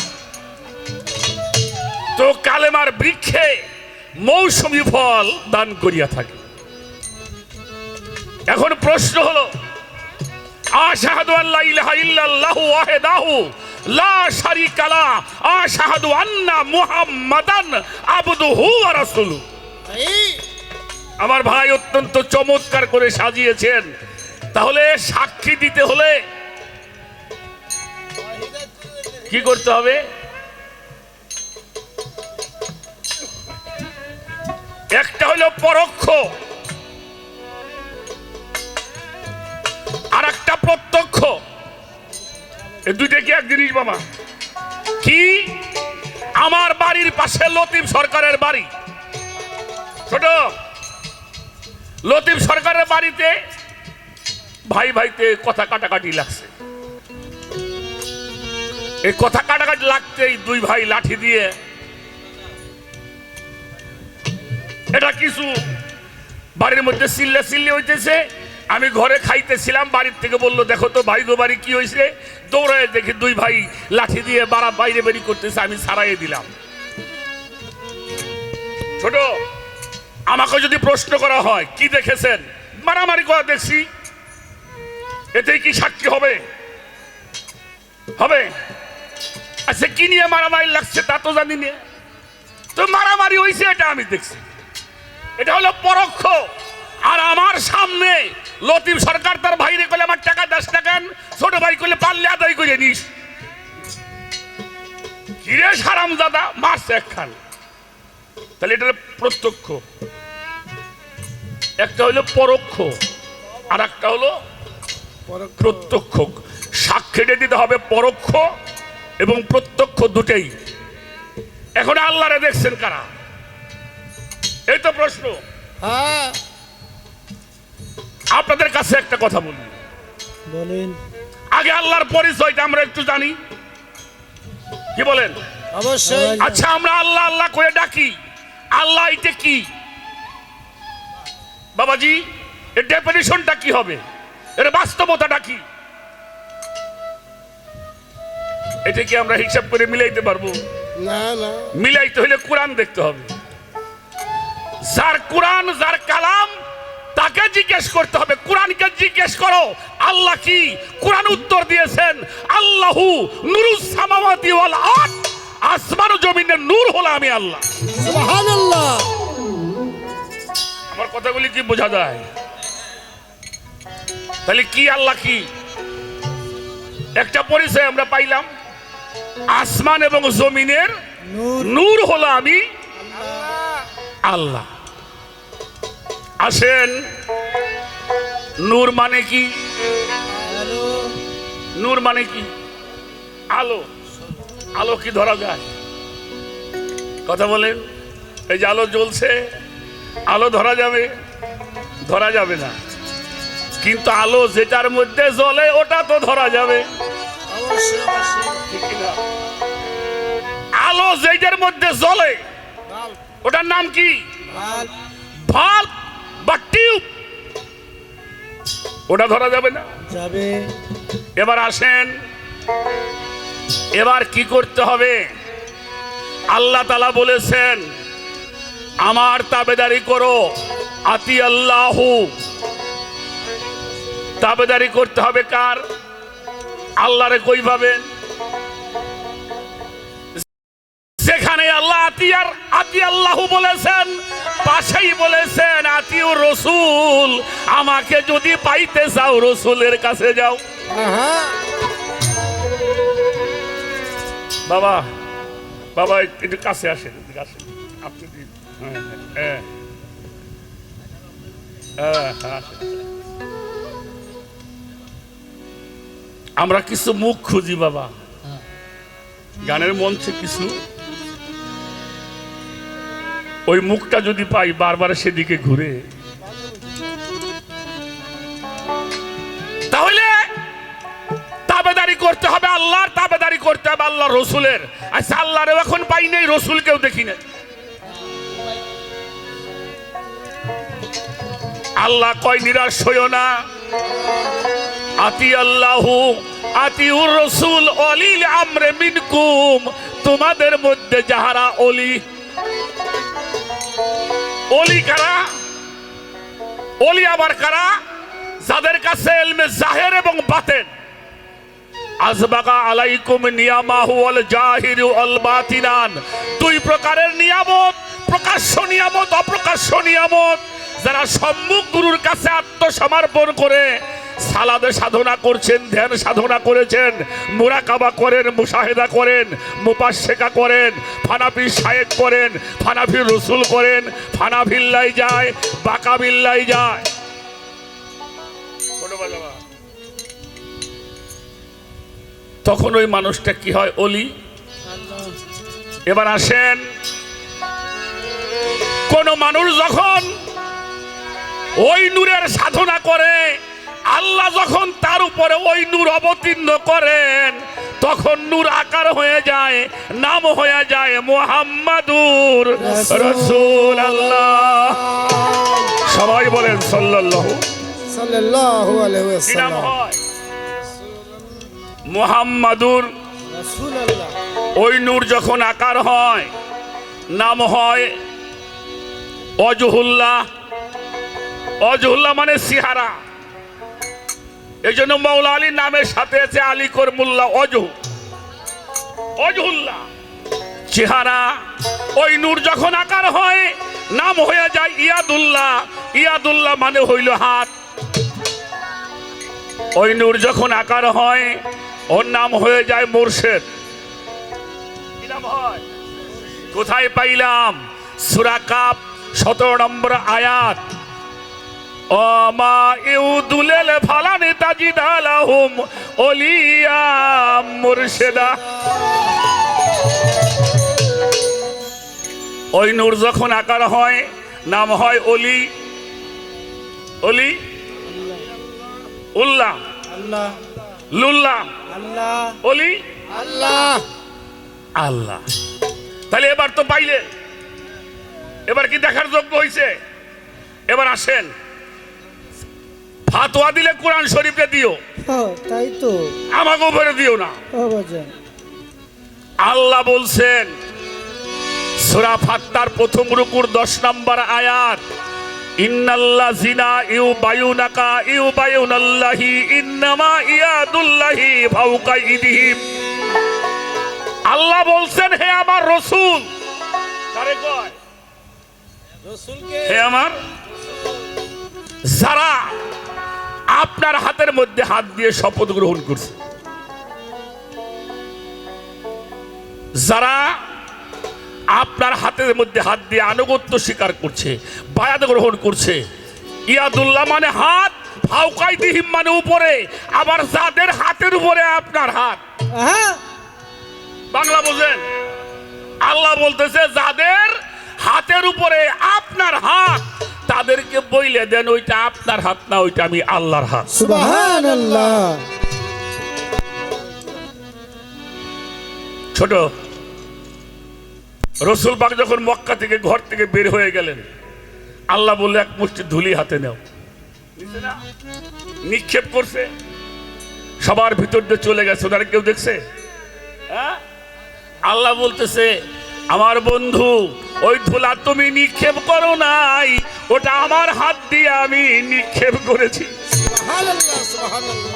তো কালেমার বৃক্ষে মৌসুমী ফল দান করিয়া থাকে। এখন প্রশ্ন হলো, আশহাদু আল্লা ইলাহা ইল্লাল্লাহু ওয়াহদাহু লা শারীকা লা, আশহাদু আন্না মুহাম্মাদান আবদুহু ওয়া রাসূলুহু। আমার ভাই অত্যন্ত চমৎকার করে সাজিয়েছেন। তাহলে সাক্ষী দিতে হলে কি করতে হবে? একটা হলো পরোক্ষ, আর একটা প্রত্যক্ষ। এই দুইটা কি এক জিনিস বাবা? কি? আমার বাড়ির পাশে লতিফ সরকারের বাড়ি। ছোট লতিফ সরকারের বাড়িতে ভাই ভাইতে কথা কাটাকাটি লাগছে। এই কথা কাটাকাটি লাগতেই দুই ভাই লাঠি দিয়ে, এটা কিছু বাড়ির মধ্যে চিল্লা চিল্লি হইতেছে। আমি ঘরে খাইতেছিলাম, বাড়ির থেকে বললো, দেখো তো ভাই গো বাড়ি কি হয়েছে। দৌড়ায় দেখি দুই ভাই লাঠি দিয়ে বাইরে বেরি করতেছে। আমি ছাড়াই দিলাম। ছোট, আমাকে যদি প্রশ্ন করা হয় কি দেখেছেন, মারামারি করা দেখছি, এতেই কি সাক্ষী হবে? হবে? আচ্ছা, কি নিয়ে মারামারি লাগছে তা তো জানি না, তো মারামারি হয়েছে এটা আমি দেখছি। এটা হলো পরোক্ষ। আর আমার সামনে লতিফ সরকার তার ভাইরে কইলে, আমার টাকা 10 টাকা, ছোট ভাই কইলে পারলে আদায় করে নিস। কিরে হারামজাদা, মারছে একখান। তাহলে এটা প্রত্যক্ষ। একটা হলো পরোক্ষ, আর একটা হলো প্রত্যক্ষ। সাক্ষীটা দিতে হবে পরোক্ষ এবং প্রত্যক্ষ দুটেই। এখন আল্লাহরে দেখছেন কারা? এই তো প্রশ্ন। আপনাদের কাছে একটা কথা বলি, বলেন। আগে আল্লাহর পরিচয়টা আমরা একটু জানি, কি বলেন? অবশ্যই। আচ্ছা, আমরা আল্লাহ আল্লাহ করে ডাকি, আল্লাহ এটা কি বাবাজি? এর ডেফিনিশনটা কি হবে? এর বাস্তবতাটা কি? এটা কি আমরা হিসাব করে মিলাইতে পারবো? না না, মিলাইতে হলে কোরআন দেখতে হবে। যার কোরআন, যার কালাম, তাকে জিজ্ঞেস করতে হবে। কোরআনকে জিজ্ঞেস করো আল্লাহ কি? কোরআন উত্তর দিয়েছেন, আল্লাহু নূরুস সামাওয়াতি ওয়াল আরদ, আসমান ও জমিনের নূর হলো আমি আল্লাহ। সুবহানাল্লাহ। আমার কথাগুলি কি বোঝা যায়? তাহলে কি আল্লাহ কি? একটা পরিচয় আমরা পাইলাম, আসমান এবং জমিনের নূর হলো আমি আল্লাহ। আসেন, নূর মানে কি? নূর মানে কি? আলো। আলো কি ধরা যায়? কথা বলেন। এই যে আলো জ্বলছে, আলো ধরা যাবে? ধরা যাবে না। কিন্তু আলো যেটার মধ্যে জ্বলে ওটা তো ধরা যাবে। অবশ্যই অবশ্যই। ঠিক কি না? আলো যেটার মধ্যে জ্বলে ওটার নাম কি? ভাল। ভাল্ব বা টিউব। ওটা ধরা যাবে না। যাবে। এবার আসেন, এবার কি করতে হবে? আল্লাহ তাআলা বলেছেন আমার তাবেদারি করো, আতি আল্লাহু। তাবেদারি করতে হবে কার? আল্লাহরে কই পাবেন? যেখানে আল্লাহ আতি আল্লাহু বলেছেন, পাশেই বলেছেন আতিউর রসুল। আমাকে যদি পাইতে চাও রসুলের কাছে যাও। হ্যাঁ। বাবা বাবা একটু কাছে আসেন, আসেন আপনি। আমরা কিছু মুখ খুঁজি বাবা, গানের মঞ্চে কিছু, ওই মুখটা যদি পাই বারবার সেদিকে ঘুরে, তাহলে তাবেদারি করতে হবে আল্লাহর, তাবেদারি করতে হবে আল্লাহ রসুলের। আচ্ছা আল্লাহর এখন পাই নাই, রসুলকেও দেখি না। আল্লাহ কয় নিরাশ হইও না, আতি আল্লাহু আতিউর রসুল অলিল আমরে মিনকুম। তোমাদের মধ্যে যাহারা অলি, অলি কারা? অলি আবার কারা? যাদের কাছে ইলমে জাহির এবং বাতিন, আজবাগা আলাইকুম নিয়ামাহু ওয়াল জাহিরু ওয়াল বাতিনান। দুই প্রকারের নিয়ামত, প্রকাশ্য নিয়ামত, অপ্রকাশ্য নিয়ামত। যারা সম্মুখ গুরুর কাছে আত্মসমর্পণ করে সালাদে সাধনা করছেন, ধ্যান সাধনা করেছেন, মুরাকাবা করেন, মুশাহেদা করেন, মুপাশেকা করেন, ফানাফি শায়েক করেন, ফানাফি রসুল করেন, ফানাফিল্লাই যায়, বাকাবিল্লাই যায়। তখন ওই মানুষটা কি হয়? অলি। এবার আসেন, কোন মানুষ যখন ওই নূরের সাধনা করে, আল্লাহ যখন তার উপরে ওই নূর অবতীর্ণ করেন, তখন নূর আকার হয়ে যায়, নাম হয়ে যায় মুহাম্মাদুর রাসূলুল্লাহ। সবাই বলেন সাল্লাল্লাহু আলাইহি কি নাম ওয়াসাল্লাম। হয়? মুহাম্মাদুর। রাসূলুল্লাহ। ওই নূর যখন আকার হয়, নাম হয় অজহুল্লাহ। অজহুল্লাহ মানে সিহারা। এই জন্য মাওলা আলীর নামের সাথে আছে আলী করমুল্লাহ অজহু, অজহুল্লাহ চেহারা। ওই নূর যখন আকার হয়, নাম হয়ে যায় ইয়াদুল্লাহ। ইয়াদুল্লাহ মানে হইল হাত। ওই নূর যখন আকার হয়, ওর নাম হয়ে যায় মুর্শেদ। কি নাম হয়? কোথায় পাইলাম? সূরা কাফ 17 নম্বর আয়াত। ওমা ইউদুলিল ফালানি তাজিদালাহুম ওলিয়া মুর্শেদা। ওই নূর যখন আকার হয়, নাম হয় অলি। অলি উল্লাহ, আল্লাহ লুল্লাহ, আল্লাহ অলি আল্লাহ আল্লাহ। তাহলে এবার তো পাইলে, এবার কি দেখার যোগ্য হয়েছে? এবার আসেন, ফাতোয়া দিলে কোরআন শরীফে দিও, তাই তো। আমাকে উপরে দিও না। বাজান আল্লাহ বলছেন সূরা ফাত্তার প্রথম রুকুর 10 নম্বর আয়াত, ইন্নাল্লাযিনা ইউবায়ুনাকা ইউবায়ুনাল্লাহি ইন্নামা ইয়াদুল্লাহি ফাওকা ইদিহিম। আল্লাহ বলছেন, হে আমার রাসূল, কারে কয়? রাসূলকে। হে আমার, যারা আপনার হাতের মধ্যে হাত দিয়ে শপথ গ্রহণ করছে, যারা আপনার হাতের মধ্যে হাত দিয়ে আনুগত্য স্বীকার করছে, বায়াত গ্রহণ করছে। ইয়াদুল্লাহ মানে হাত, ফাওকাইদিহিম মানে উপরে। আবার যাদের হাতের উপরে আপনার হাত, বাংলা বোঝেন? আল্লাহ বলতেছে যাদের হাতের উপরে আপনার হাত, তাদেরকে বইলে দেন ওইটা আপনার হাত না, ওইটা আমি আল্লাহর হাত। সুবহানাল্লাহ। ছোট রসুল পাক যখন মক্কা থেকে ঘর থেকে বের হয়ে গেলেন, আল্লাহ বললে এক মুষ্টি ধুলি হাতে নাও, নিচে না? নিক্ষেপ করছে, সবার ভিতর দিয়ে চলে গেছে, ওনারা কেউ দেখছে? হ্যাঁ? আল্লাহ বলতেছে আমার বন্ধু ওই ধুলা তুমি নিক্ষেপ করো নাই, ওটা আমার হাত দিয়ে আমি নিক্ষেপ করেছি। সুবহানাল্লাহ, সুবহানাল্লাহ।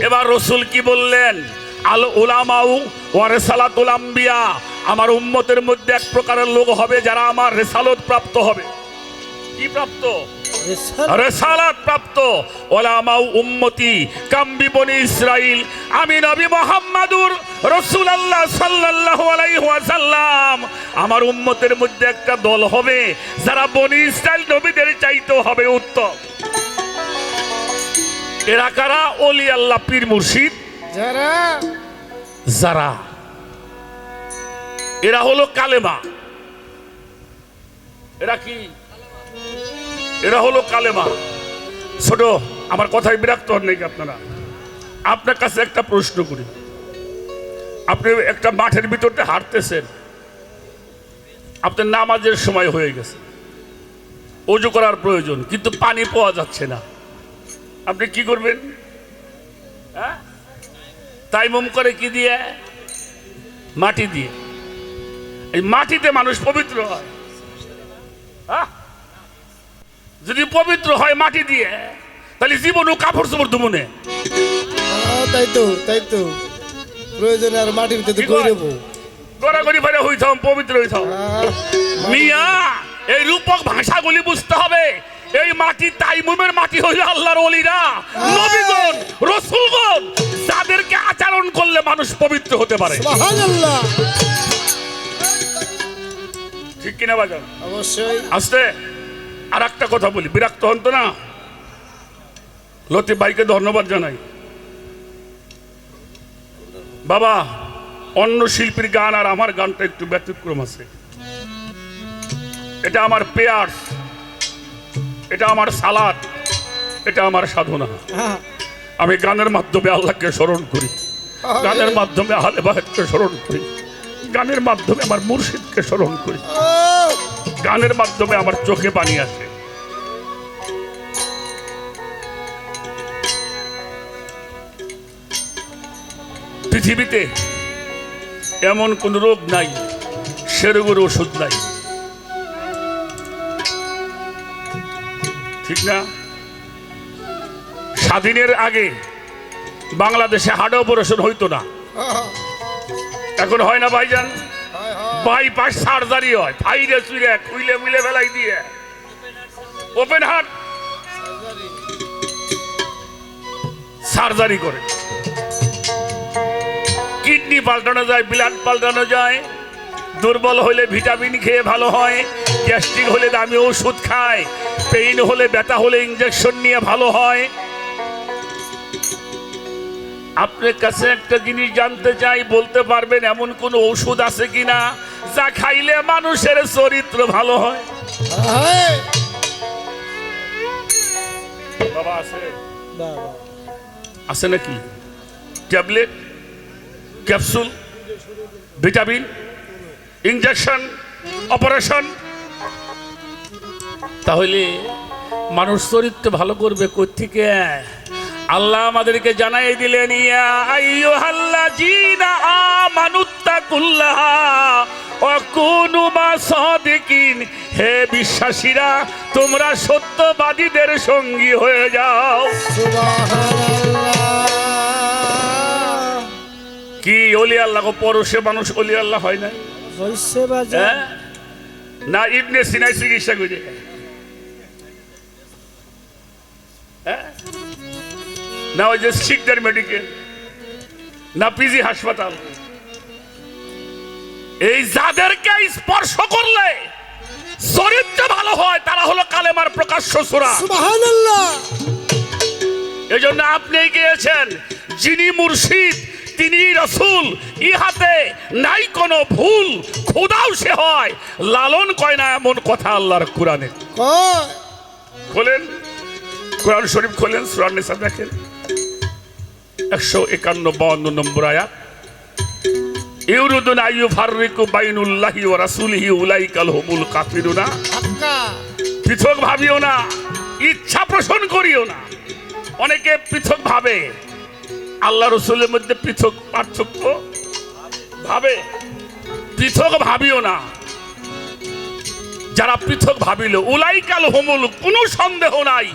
এবার রসুল কি বললেন? আল উলামাউ ওয়ারিসালাতুল আম্বিয়া, আমার উম্মতের মধ্যে এক প্রকারের লোক হবে যারা আমার রেসালত প্রাপ্ত হবে। কি প্রাপ্ত? রেসালাত প্রাপ্ত। উলামাউ উম্মতি কাম্বি বনি ইসরাইল, আমি নবী মুহাম্মাদুর রাসূলুল্লাহ সাল্লাল্লাহু আলাইহি ওয়াসাল্লাম, আমার উম্মতের মধ্যে একটা দল হবে যারা বনি ইসরাইল নবীদের চাইতেও হবে উত্তম। এরা কারা? ওলি আল্লাহ, পীর মুর্শিদ যারা, এরা হলো কালেমা। এরা কি? এরা হলো কালেমা। ছোট, আমার কথায় বিরক্ত হন নাকি আপনারা? আপনার কাছে একটা প্রশ্ন করি, আপনি একটা মাঠের ভিতরতে হাঁটতেছেন, আপনার নামাজের সময় হয়ে গেছে, ওযু করার প্রয়োজন, কিন্তু পানি পাওয়া যাচ্ছে না, আপনি কি করবেন? হ্যাঁ, তাইমুম করে কি দিয়ে? মাটি দিয়ে। এই মাটিতে মানুষ পবিত্র হয়। যদি পবিত্র হয় মাটি দিয়ে, তাহলে জীবন ও কাপড় চোপড় ধুমনে। তাই তো প্রয়োজনে আর মাটির ভিতরে কইরেবো, গড়াগড়ি ভাইরা হইতাম, পবিত্র হইতাম। মিয়া, এই রূপক ভাষাগুলি বুঝতে হবে। এই মাটি তাইমুমের মাটি হইল আল্লাহর ওলিরা, নবীগণ, রাসূলগণ, যাদেরকে আচরণ করলে মানুষ পবিত্র হতে পারে। সুবহানাল্লাহ। ঠিক কিনা বাজান? অবশ্যই। আস্তে আর একটা কথা বলি, বিরক্ত হন তো না? লতিফ ভাইকে ধন্যবাদ জানাই। বাবা, অন্য শিল্পীর গান আর আমার গানটা একটু ব্যতিক্রম আছে। এটা আমার পেয়ার্স, এটা আমার সালাত, এটা আমার সাধনা। আমি গানের মাধ্যমে আল্লাহকে স্মরণ করি, গানের মাধ্যমে আহলে বায়তকে স্মরণ করি, গানের মাধ্যমে আমার মুর্শিদকে স্মরণ করি, গানের মাধ্যমে আমার চোখে পানি আসে। পৃথিবীতে এমন কোন রোগ নাই, সে রোগের ওষুধ নাই, ঠিক না? স্বাধীনের আগে বাংলাদেশে হার্ট অপারেশন হইতো না, এখন হয় না ভাইজান? বাইপাস সার্জারি হয়, ফাইরে চুইরে খুইলে মিলে ফেলাই দিয়ে ওপেন হার্ট সার্জারি করে। কিডনি পাল্টানো যায়, ব্লাড পাল্টানো যায়, দুর্বল হলে ভিটামিন খেয়ে ভালো হয়, গ্যাস্ট্রিক হলে দামি ওষুধ খায়, পেইন হলে, ব্যথা হলে ইনজেকশন নিয়ে ভালো হয়। আপনার কাছে একটা জিনিস জানতে চাই, বলতে পারবেন এমন কোন ওষুধ আছে কিনা যা খাইলে মানুষের চরিত্র ভালো হয়? বাবা আছে? আছে নাকি? Tablet, capsule, vitamin, injection, operation. তাহলে মানুষ চরিত্র ভালো করবে কোত্থেকে? আল্লাহ আমাদেরকে জানাই দিলেন, ইয়া আইয়ুহাল্লাযীনা আমানুত্তাকুল্লাহ ওয়া কুনু মাসাদিকিন, হে বিশ্বাসীরা তোমরা সত্যবাদীদের সঙ্গী হয়ে যাও। সুবহানাল্লাহ। কি ওলি আল্লাহ পরশে মানুষ ওলি আল্লাহ হয় না? হইছে বাজার। হ্যাঁ? না ইবনে সিনাই চিকিৎসা করে? হ্যাঁ? না ওই যে শিকদার মেডিকেল, না পিজি হাসপাতাল। এই যাদেরকে স্পর্শ করলে চরিত্র ভালো হয় তারা হলো কালেমার প্রকাশ্য সূরা। সুবহানাল্লাহ। এজন্য আপনি গিয়েছেন, যিনি মুর্শিদ তিনি রসুল ইহাতে নাই কোনো ভুল, খোদাও সে হয় লালন কয় না এমন কথা আল্লাহর কোরআনে। কয় খোলেন কোরআন শরীফ, খোলেন সূরা নিসা দেখেন 151-52 নম্বর আয়াত। ইউরিদুনা আইয়ুফাররিকু বাইনুল্লাহি ওয়া রাসূলিহি উলাইকাল হুমুল কাফিরুনা। আক্কা পৃথক ভাবিও না, ইচ্ছা পোষণ করিও না। অনেকে পৃথক ভাবে, আল্লাহ রসুলের মধ্যে পৃথক পার্থক্য ভাবে। পৃথক ভাবিও না। যারা পৃথক ভাবিল উলাইকাল হুমুল, কোনো সন্দেহ নাই,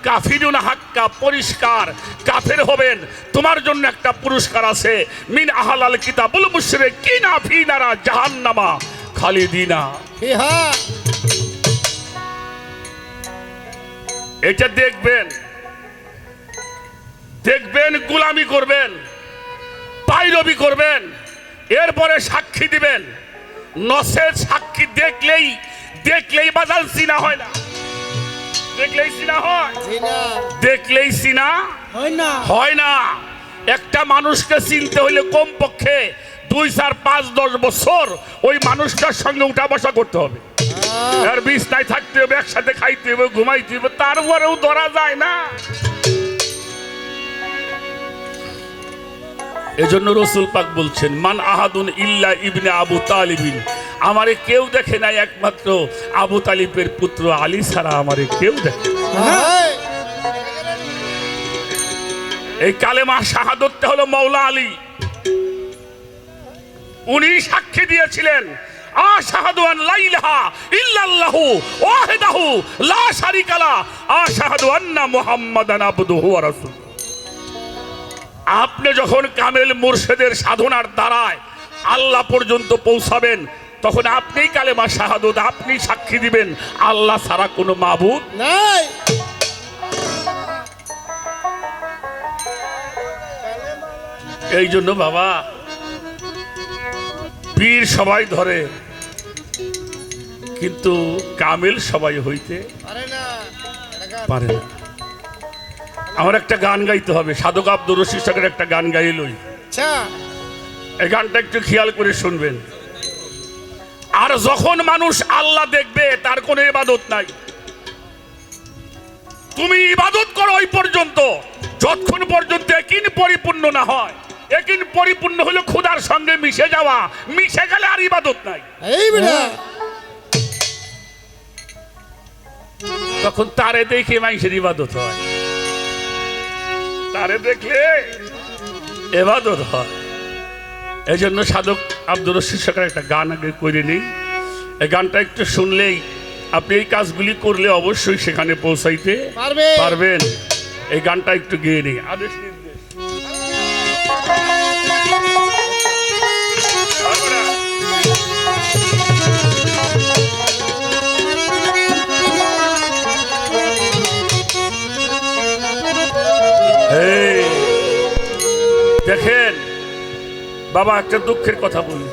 কাফিরুনা হাক্কা, পরিষ্কার কাফের হবেন। তোমার জন্য একটা পুরস্কার আছে, মিন আহলাল কিতাবুল মুশরিকিনা ফি নারা জাহান্নামা খালিদিনা। ফিহা এটা দেখবেন, দেখবেন গোলামি করবেন, পায়রবি করবেন, এরপরে সাক্ষী দিবেন। নসের সাক্ষী দেখলেই বাজাল চিনা হয় না, দেখলেই চিনা হয়, জিনা দেখলেই চিনা হয় না। হয় না। একটা মানুষকে চিনতে হলে কমপক্ষে 2, 4, 5, 10 বছর ওই মানুষটার সঙ্গে উঠা বসা করতে হবে। আর বিছনায় থাকতে হবে, একসাথে খাইতে হবে, ঘুমাইতে হবে, তারপরেও ধরা যায় না। এজন্য রসুল পাক বলছেন, মান আহাদুন ইল্লা ইবনে আবু তালিবিন, আমারে কেউ দেখে নাই একমাত্র আবু তালিবের পুত্র আলী ছাড়া আমারে কেউ দেখে না। হ্যাঁ এই কালেমা শাহাদতটা হলো মৌলা আলী, উনি সাক্ষী দিয়েছিলেন আশহাদু আন লা ইলাহা ইল্লাল্লাহু ওয়াহদাহু লা শারীকা লা আশহাদু আন্না মুহাম্মাদান আবদুহু ওয়া রাসূলুহু। আপনি যখন কামেল মুর্শিদের সাধনার দ্বারায় আল্লাহ পর্যন্ত পৌঁছাবেন, তখন আপনি কালেমা শাহাদত, আপনি সাক্ষী দিবেন আল্লাহ ছাড়া কোনো মাবুদ নাই। এই জন্য বাবা পীর সবাই ধরে, কিন্তু কামেল সবাই হইতে পারে না। পারে না। আমার একটা গান গাইতে হবে, সাধক আব্দুর রশিদ সাহেবের একটা গান গাইলই। আচ্ছা এই গানটা একটু খেয়াল করে শুনবেন। আর যখন মানুষ আল্লাহ দেখবে তার কোনো ইবাদত নাই। তুমি ইবাদত করো ওই পর্যন্ত যতক্ষণ পর্যন্ত একিন পরিপূর্ণ না হয়। একিন পরিপূর্ণ হলো খোদার সঙ্গে মিশে যাওয়া, মিশে গেলে আর ইবাদত নাই। এই বেটা তখন তারে দেখে মানুষের ইবাদত হয়, তারে দেখলে ইবাদত হয়। এই জন্য সাধক আব্দুর রশিদ সাহেবের একটা গান আগে করে নেই। এই গানটা একটু শুনলেই আপনি এই কাজগুলি করলে অবশ্যই সেখানে পৌঁছাইতে পারবেন। এই গানটা একটু গেয়ে নেই। আদেশ নির্দেশ দেখেন বাবা, একটা দুঃখের কথা বলি,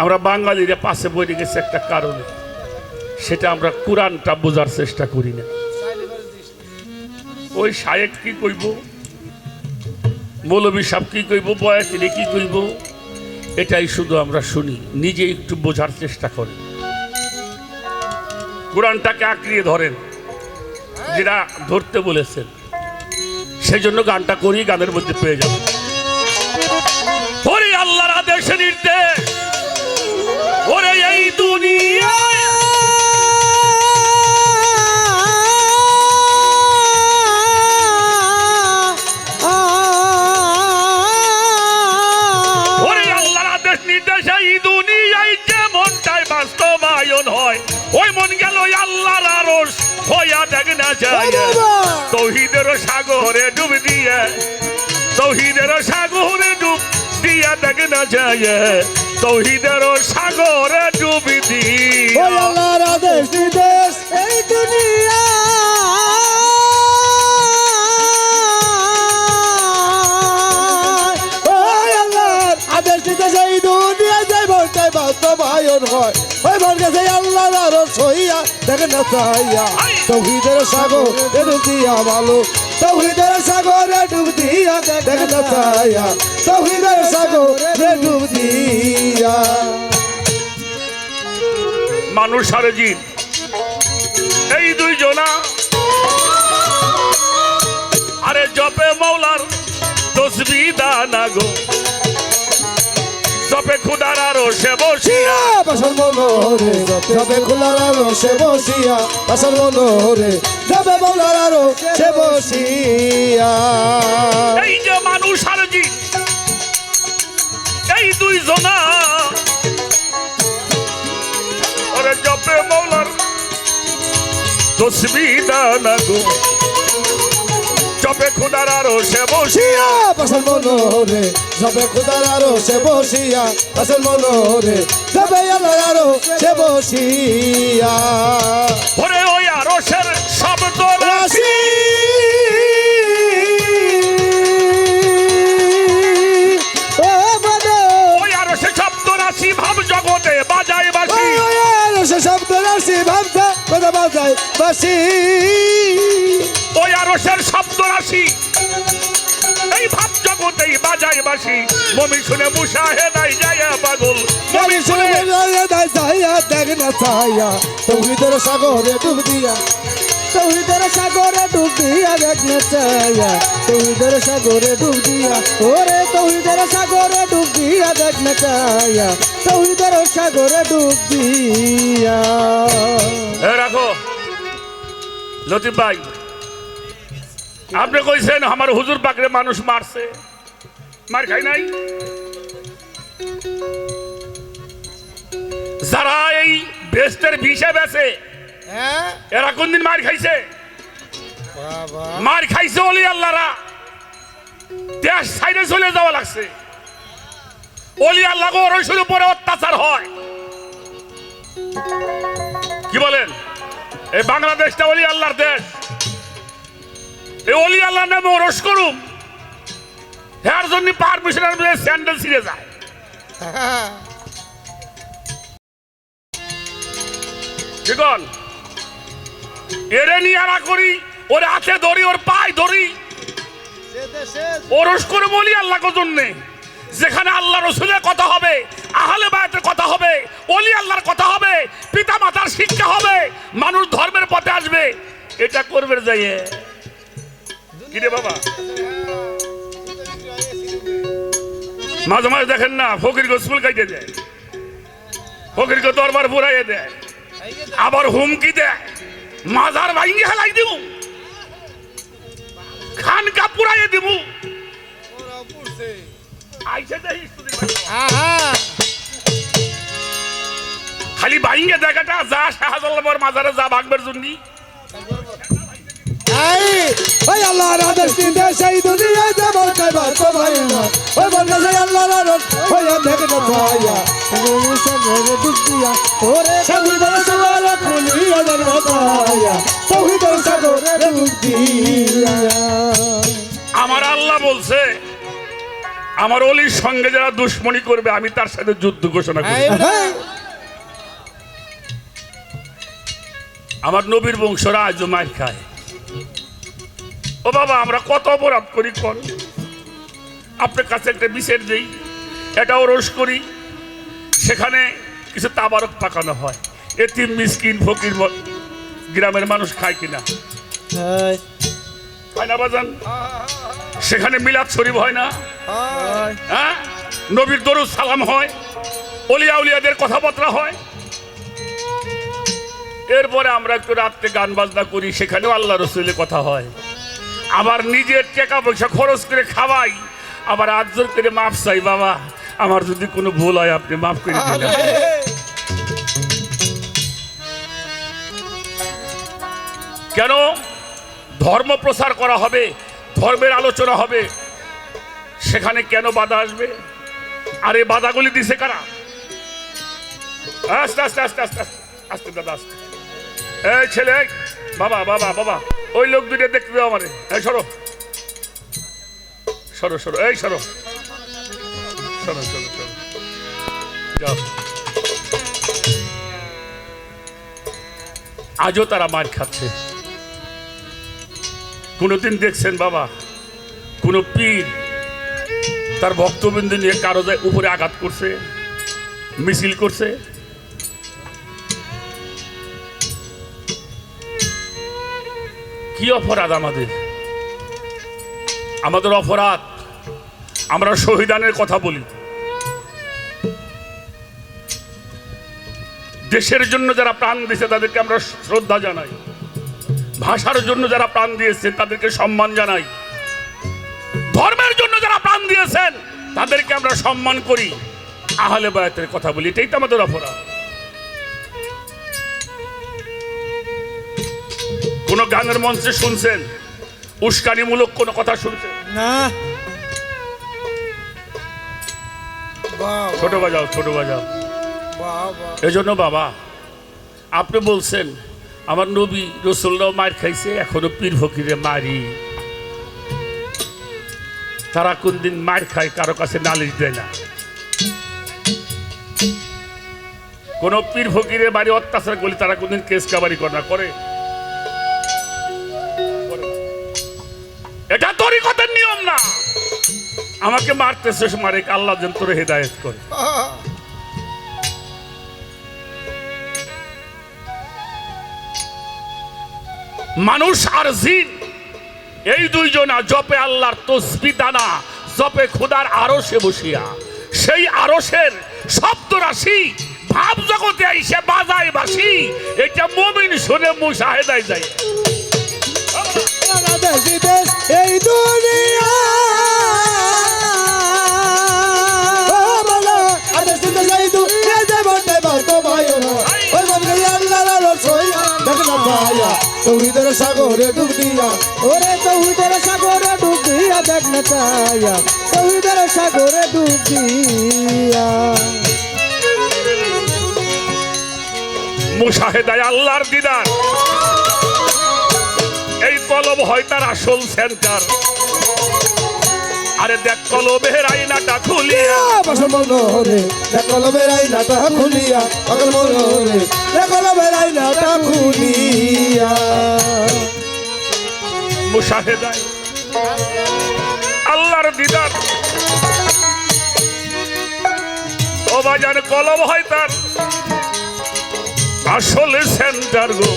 আমরা বাঙালিরা পাশে বইতে গেছে একটা কারণে, সেটা আমরা কোরআনটা বোঝার চেষ্টা করি না। ওই শায়েক কি কইব, মৌলবী সাহেব কি কইব, বয়াতিরে কি কইব, এটাই শুধু আমরা শুনি, নিজে একটু বোঝার চেষ্টা করেন। কোরআনটাকে আঁকড়িয়ে ধরেন, যেটা ধরতে বলেছেন। সেই জন্য গানটা করি, গানের মধ্যে পেয়ে যাবে। ওরে আল্লাহর আদেশ নির্দেশ, ওরে এই দুনিয়ায় ওরে আল্লাহর আদেশ নির্দেশ এই দুনিয়ায় যেমনটাই বাস্তবায়ন হয়, ওই মন গেল আল্লাহর আরশ হইয়া দেখ না যায়। তৌহিদের সাগরে ডুব দিয়ে, তৌহিদের সাগরে ডুব দিয়া দেখ না যায়, তৌহিদের সাগরে ডুব দিয়ে। আল্লাহর আদেশ নির্দেশ এই দুনিয়া আল্লাহর আদেশ নির্দেশ এই দুনিয়া যাইব তাই বাস্তবায়ন হয় ওই বরগাছে আল্লাহর আরো সইয়া দেখে না চাইয়া তৌহিদের সাগরে ডুব দিয়া ভালো তৌহিদের সাগরে ডুব দিয়া দেখে না চাইয়া তৌহিদের সাগরে ডুব দিয়া মানুষ আর জিন এই দুইজনা আরে জপে মৌলার তসবিহ দানা গো জপে খুদার আরো সে বসিয়া বাসন মনোহরে যাবে খোলার আলো সে বসিয়া বাসন মনোহরে যাবে বলার আলো সে বসিয়া এই যে মানুষ আর জিন এই দুইজনা আরে জপে মৌলার তসবিহ দানা গো জপে খুদার আরো সে বসিয়া বাসন মনোহরে যাবে খোদার আলো সে বসিয়া বাসন মনোহরে যাবে আলোর আলো সে বসিয়া ওরে ওই আরশের শব্দ রাশি ও মানে ওই আরশের শব্দ রাশি ভাব জগতে বাজায় বাসি সে শব্দ রাশি ভাবতা কথা বাজায় বাসি ওই আরশের শব্দ রাশি এই ভাব জগতেই বাজায় বাসি মমি শুনে মুশাহেদাই যায় পাগল মমি শুনে দেখ না চাইয়া তৌহিদের সাগরে ডুব দিয়া তৌহিদের সাগরে ডুব দিয়া দেখ না চাইয়া তৌহিদের সাগরে ডুব দিয়া ওরে তৌহিদের সাগরে ডুব দিয়া দেখ না চাইয়া তৌহিদের সাগরে ডুব দিয়া রাখো লতিফ ভাই আপনি কইছেন আমার হুজুর পাকরে মানুষ মারছে মার খাই নাই যারা এই বেস্টের বিষে বেছে এরা কোনদিন মার খাইছে মার খাইছে ওলি আল্লাহরা দেশ সাইডে চলে যাওয়া লাগছে ওলি আল্লাহ ওরসের উপরে অত্যাচার হয় কি বলেন এই বাংলাদেশটা ওলি আল্লাহর দেশ এই ওলি আল্লাহ নামে ওরস করুম এর জন্য পারমিশন স্যান্ডেল ছিঁড়ে যায় কি কন এরে নিয়ে আনা করি ওর হাতে ধরি ওর পায়ে ধরি ওরস করে বলি আল্লাহর জন্য যেখানে আল্লাহ রসুলের কথা হবে আহলে বায়াতের কথা হবে ওলি আল্লাহর কথা হবে পিতা মাতার শিক্ষা হবে মানুষ ধর্মের পথে আসবে এটা করবে যাইয়ে কি রে বাবা মাঝে মাঝে দেখেন না ফকিরকে স্কুল কাইতে দেয় ফকিরকে দরবার পুরাইয়ে দেয় আবার হুমকি দেয় মাজার ভাঙ্গি হেলাই দিব খানকা পুরাইয়ে দিব খালি ভাঙ্গে দেখাটা যা শাহজালাল মাজারে যা ভাঙবার জন্য ওই আল্লাহর আদেশ দিতে সেই দুনিয়ায় যেমন কইবার তো ভাই না ওই বলছে আল্লাহর আদেশ হইয়া দেখে না চাইয়া ওই সাগরে ডুব দিয়া ওরে তৌহিদের সাগরে খুলিয়া দেন চাইয়া তৌহিদের সাগরে ডুব দিয়া আমার আল্লাহ বলছে আমার অলির সঙ্গে যারা দুশ্মনী করবে আমি তার সাথে যুদ্ধ ঘোষণা করব আমার নবীর বংশরা আজও মার খায় ও বাবা আমরা কত অপরাধ করি কর আপনার কাছে একটা বিচার দেই এটা ওরস করি সেখানে কিছু তাবারক পাকানো হয় এতিম মিসকিন ফকির গ্রামের মানুষ খায় কিনা হয় না বাজান সেখানে মিলাদ শরীফ হয় না হ্যাঁ নবীর দরুদ সালাম হয় ওলিয়া উলিয়াদের কথাবার্তা হয় এরপরে আমরা একটু রাত্রে গান বাজনা করি সেখানেও আল্লাহ রসুলের কথা হয় আবার নিজের টাকা পয়সা খরচ করে খাওয়াই আবার আজর করে মাফ চাই বাবা আমার যদি কোনো ভুল হয় আপনি মাফ করে দিন কেন ধর্ম প্রচার করা হবে ধর্মের আলোচনা হবে সেখানে কেন বাধা আসবে আর এই বাধাগুলি দিছে কারা আস্তে আস্তে আস্তে আস্তে আস্তে দাদা আস্তে এই ছেলে বাবা বাবা বাবা ওই লোক দুইটা দেখতে দাও আমারে এই সরো সরো সরো এই সরো সরো সরো সরো যাও আজও তারা মার খাচ্ছে। কোনোদিন দেখছেন বাবা কোন পীর তার ভক্তবৃন্দ নিয়ে কারো উপরে আঘাত করছে, মিছিল করছে? কি অপরাধ আমাদের? আমাদের অপরাধ আমরা শহীদানের কথা বলি। দেশের জন্য যারা প্রাণ দিয়েছে তাদেরকে আমরা শ্রদ্ধা জানাই, ভাষার জন্য যারা প্রাণ দিয়েছে তাদেরকে সম্মান জানাই, ধর্মের জন্য যারা প্রাণ দিয়েছেন তাদেরকে আমরা সম্মান করি, আহলে বায়াতের কথা বলি। এটাই তো আমাদের অপরাধ। কোন গানের মঞ্চে শুনছেন উস্কানিমূলক কোন কথা শুনছেন? না ছোট বাজাও, ছোট বাজাও। এজন্য বাবা আপনি বলছেন আমার নবী রসুলরাও মার খাইছে, এখনো পীর ফকিরে মারি। তারা কোনদিন মার খায় কারো কাছে নালিশ দেয় না। কোন পীর ফকিরে বাড়ি অত্যাচার করলে তারা কোনদিন কেস কাবারি করে না, করে? এটা তরিকতের নিয়ম না। আমাকে মারতেছে মারে, আল্লাহ যেন তোরে হেদায়েত করে। মানুষ আর জিন এই দুইজনা জপে আল্লাহর তসবিহ দানা, জপে খোদার আরশে বসিয়া। সেই আরশের শব্দ রাশি ভাব জগতে আইসে বাজায় বাসি। এটা মুমিন শুনে মুশাহেদায় যায়। এই দুনিয়া তৌহিদের সাগরে ডুব দিয়া, ওরে তৌহিদের সাগরে ডুব দিয়া, দেখ না চাইয়া তৌহিদের সাগরে ডুব দিয়া। মুশাহেদায় আল্লাহর দিদার। এই কলম হয় তার আসল সেন্টার। আরে দেখ কলমের আয়নাটা খুলিয়া, পাগল মনোরে দেখ কলমের আয়নাটা খুলিয়া, পাগল মনোরে দেখ কলমের আয়নাটা খুলিয়া। মুশাহেদায় আল্লাহর দিদার। ও বাজার কলম হয় তার আসলে সেন্টার গো।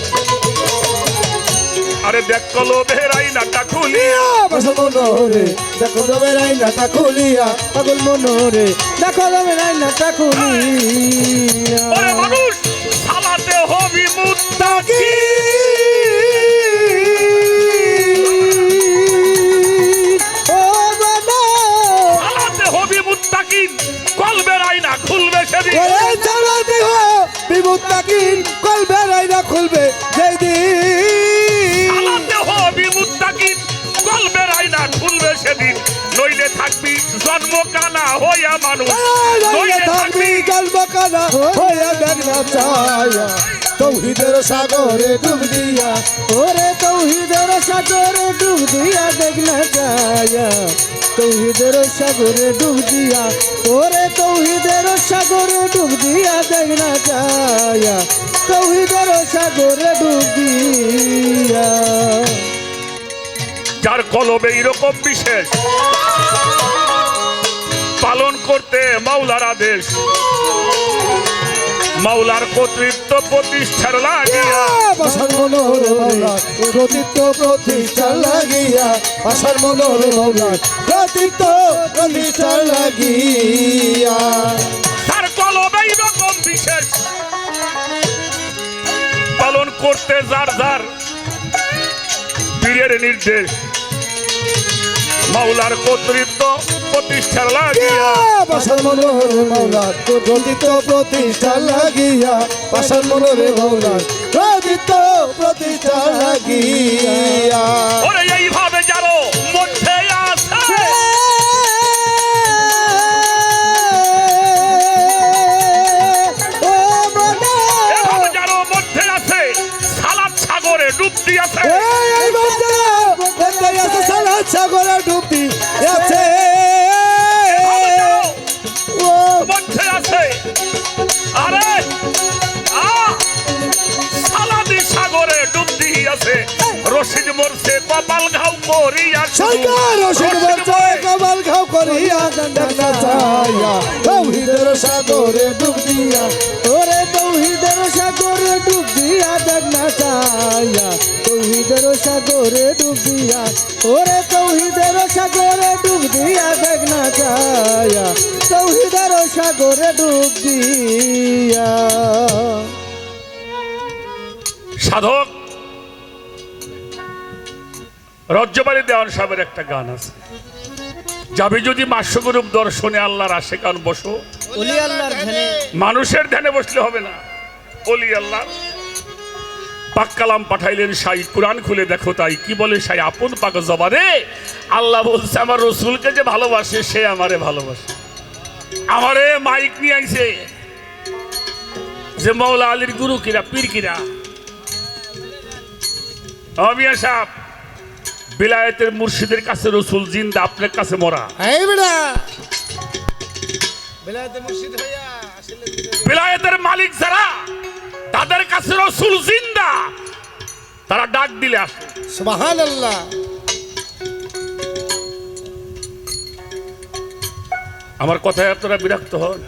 আরে দেখ কলমের আয়নাটা খুলিয়া, পাগল মনোরে দেখ কলমের আয়নাটা খুলিয়া, পাগল মনোরে দেখ কলমের আয়নাটা খুলিয়া। ওরে মানুষ সালাতে হবি মুত্তাকি, ও বাবা সালাতে হবি মুত্তাকি, কলবের আয়না খুলবে সেদিন। ওরে চালাতে হো বিমুত্তাকিন, কলবের আয়না খুলবে যেদিন। সালাতে হবি মুত্তাকি, কলবের আয়না খুলবে সেদিন। নইলে থাকবি জন্ম কানা হইয়া মানুষ, নইলে থাকবি জন্ম কানা হইয়া দেখ না চাইয়া তৌহিদের সাগরে ডুব দিয়া, ওরে তৌহিদের সাগরে ডুব দিয়া, দেখ না চাইয়া তৌহিদের সাগরে ডুব দিয়া, ওরে তৌহিদের সাগরে ডুব দিয়া, দেখ না চাইয়া তৌহিদের সাগরে ডুব দিয়া। যার কলবে এইরকম বিশেষ পালন করতে মাওলার আদেশ, মাওলার কর্তৃত্ব প্রতিষ্ঠার লাগিয়া, পাশার মনোরে মৌলার কর্তৃত্ব প্রতিষ্ঠা লাগিয়া, পাশার মনোরে মৌলার কর্তৃত্ব প্রতিষ্ঠা লাগিয়া। তার কলবে এইরকম বিশেষ পালন করতে যার যার পীরের নির্দেশ, মাওলার কর্তৃত্ব প্রতিষ্ঠার লাগিয়া, পাশার মনোরে মৌলার কর্তৃত্ব প্রতিষ্ঠা লাগিয়া, পাশার মনোরে মৌলার কর্তৃত্ব প্রতিষ্ঠা লাগিয়া। ওরে এইভাবে যারো মধ্যে আছে, এভাবে যারো মধ্যে আছে সালাত সাগরে ডুব দিয়েছে। সাগরে ডুবি আছে, মধ্যে আছে আরে সালাদি সাগর করিয়া সরকার রশিদ বলছে কমাল খাও করিয়া দেখা চাইয়া তৌহিদের সাগরে ডুব দিয়া ওরে তৌহিদের সাগরে ডুব দিয়া দেখা চাইয়া তৌহিদের সাগরে ডুব দিয়া ওরে তৌহিদের সাগরে ডুব দিয়া দেখা চাইয়া তৌহিদের সাগরে ডুব দিয়া। সাধক রজ্জবাড়ি দেওয়ান সাহেবের একটা গান আছে, যাবি যদি মাস্যগরূপ দর্শনে আল্লাহর আশে কান বসো, ওলি আল্লাহর ধ্যানে মানুষের ধ্যানে বসলে হবে না, ওলি আল্লাহ। পাক কালাম পাঠাইলেন সাই, কোরআন খুলে দেখো তাই কি বলে সাই আপন পাক জবানে, আল্লাহ বলছে আমার রসুলকে যে ভালোবাসে সে আমারে ভালোবাসে। আমারে মাইক নিয়ে আইছে যে মৌলা আলীর গুরু কিরা পীর কিরা, অমিয়া সাহেব বিলায়েতের মুর্শিদের কাছে রসুল জিন্দা, আপনার কাছে মরা। এই বেটা বিলায়েতের মালিক যারা তাদের কাছে রসুল জিন্দা, তারা ডাক দিলে আসে। সুবহানাল্লাহ। আমার কথায় আপনারা বিরক্ত হন?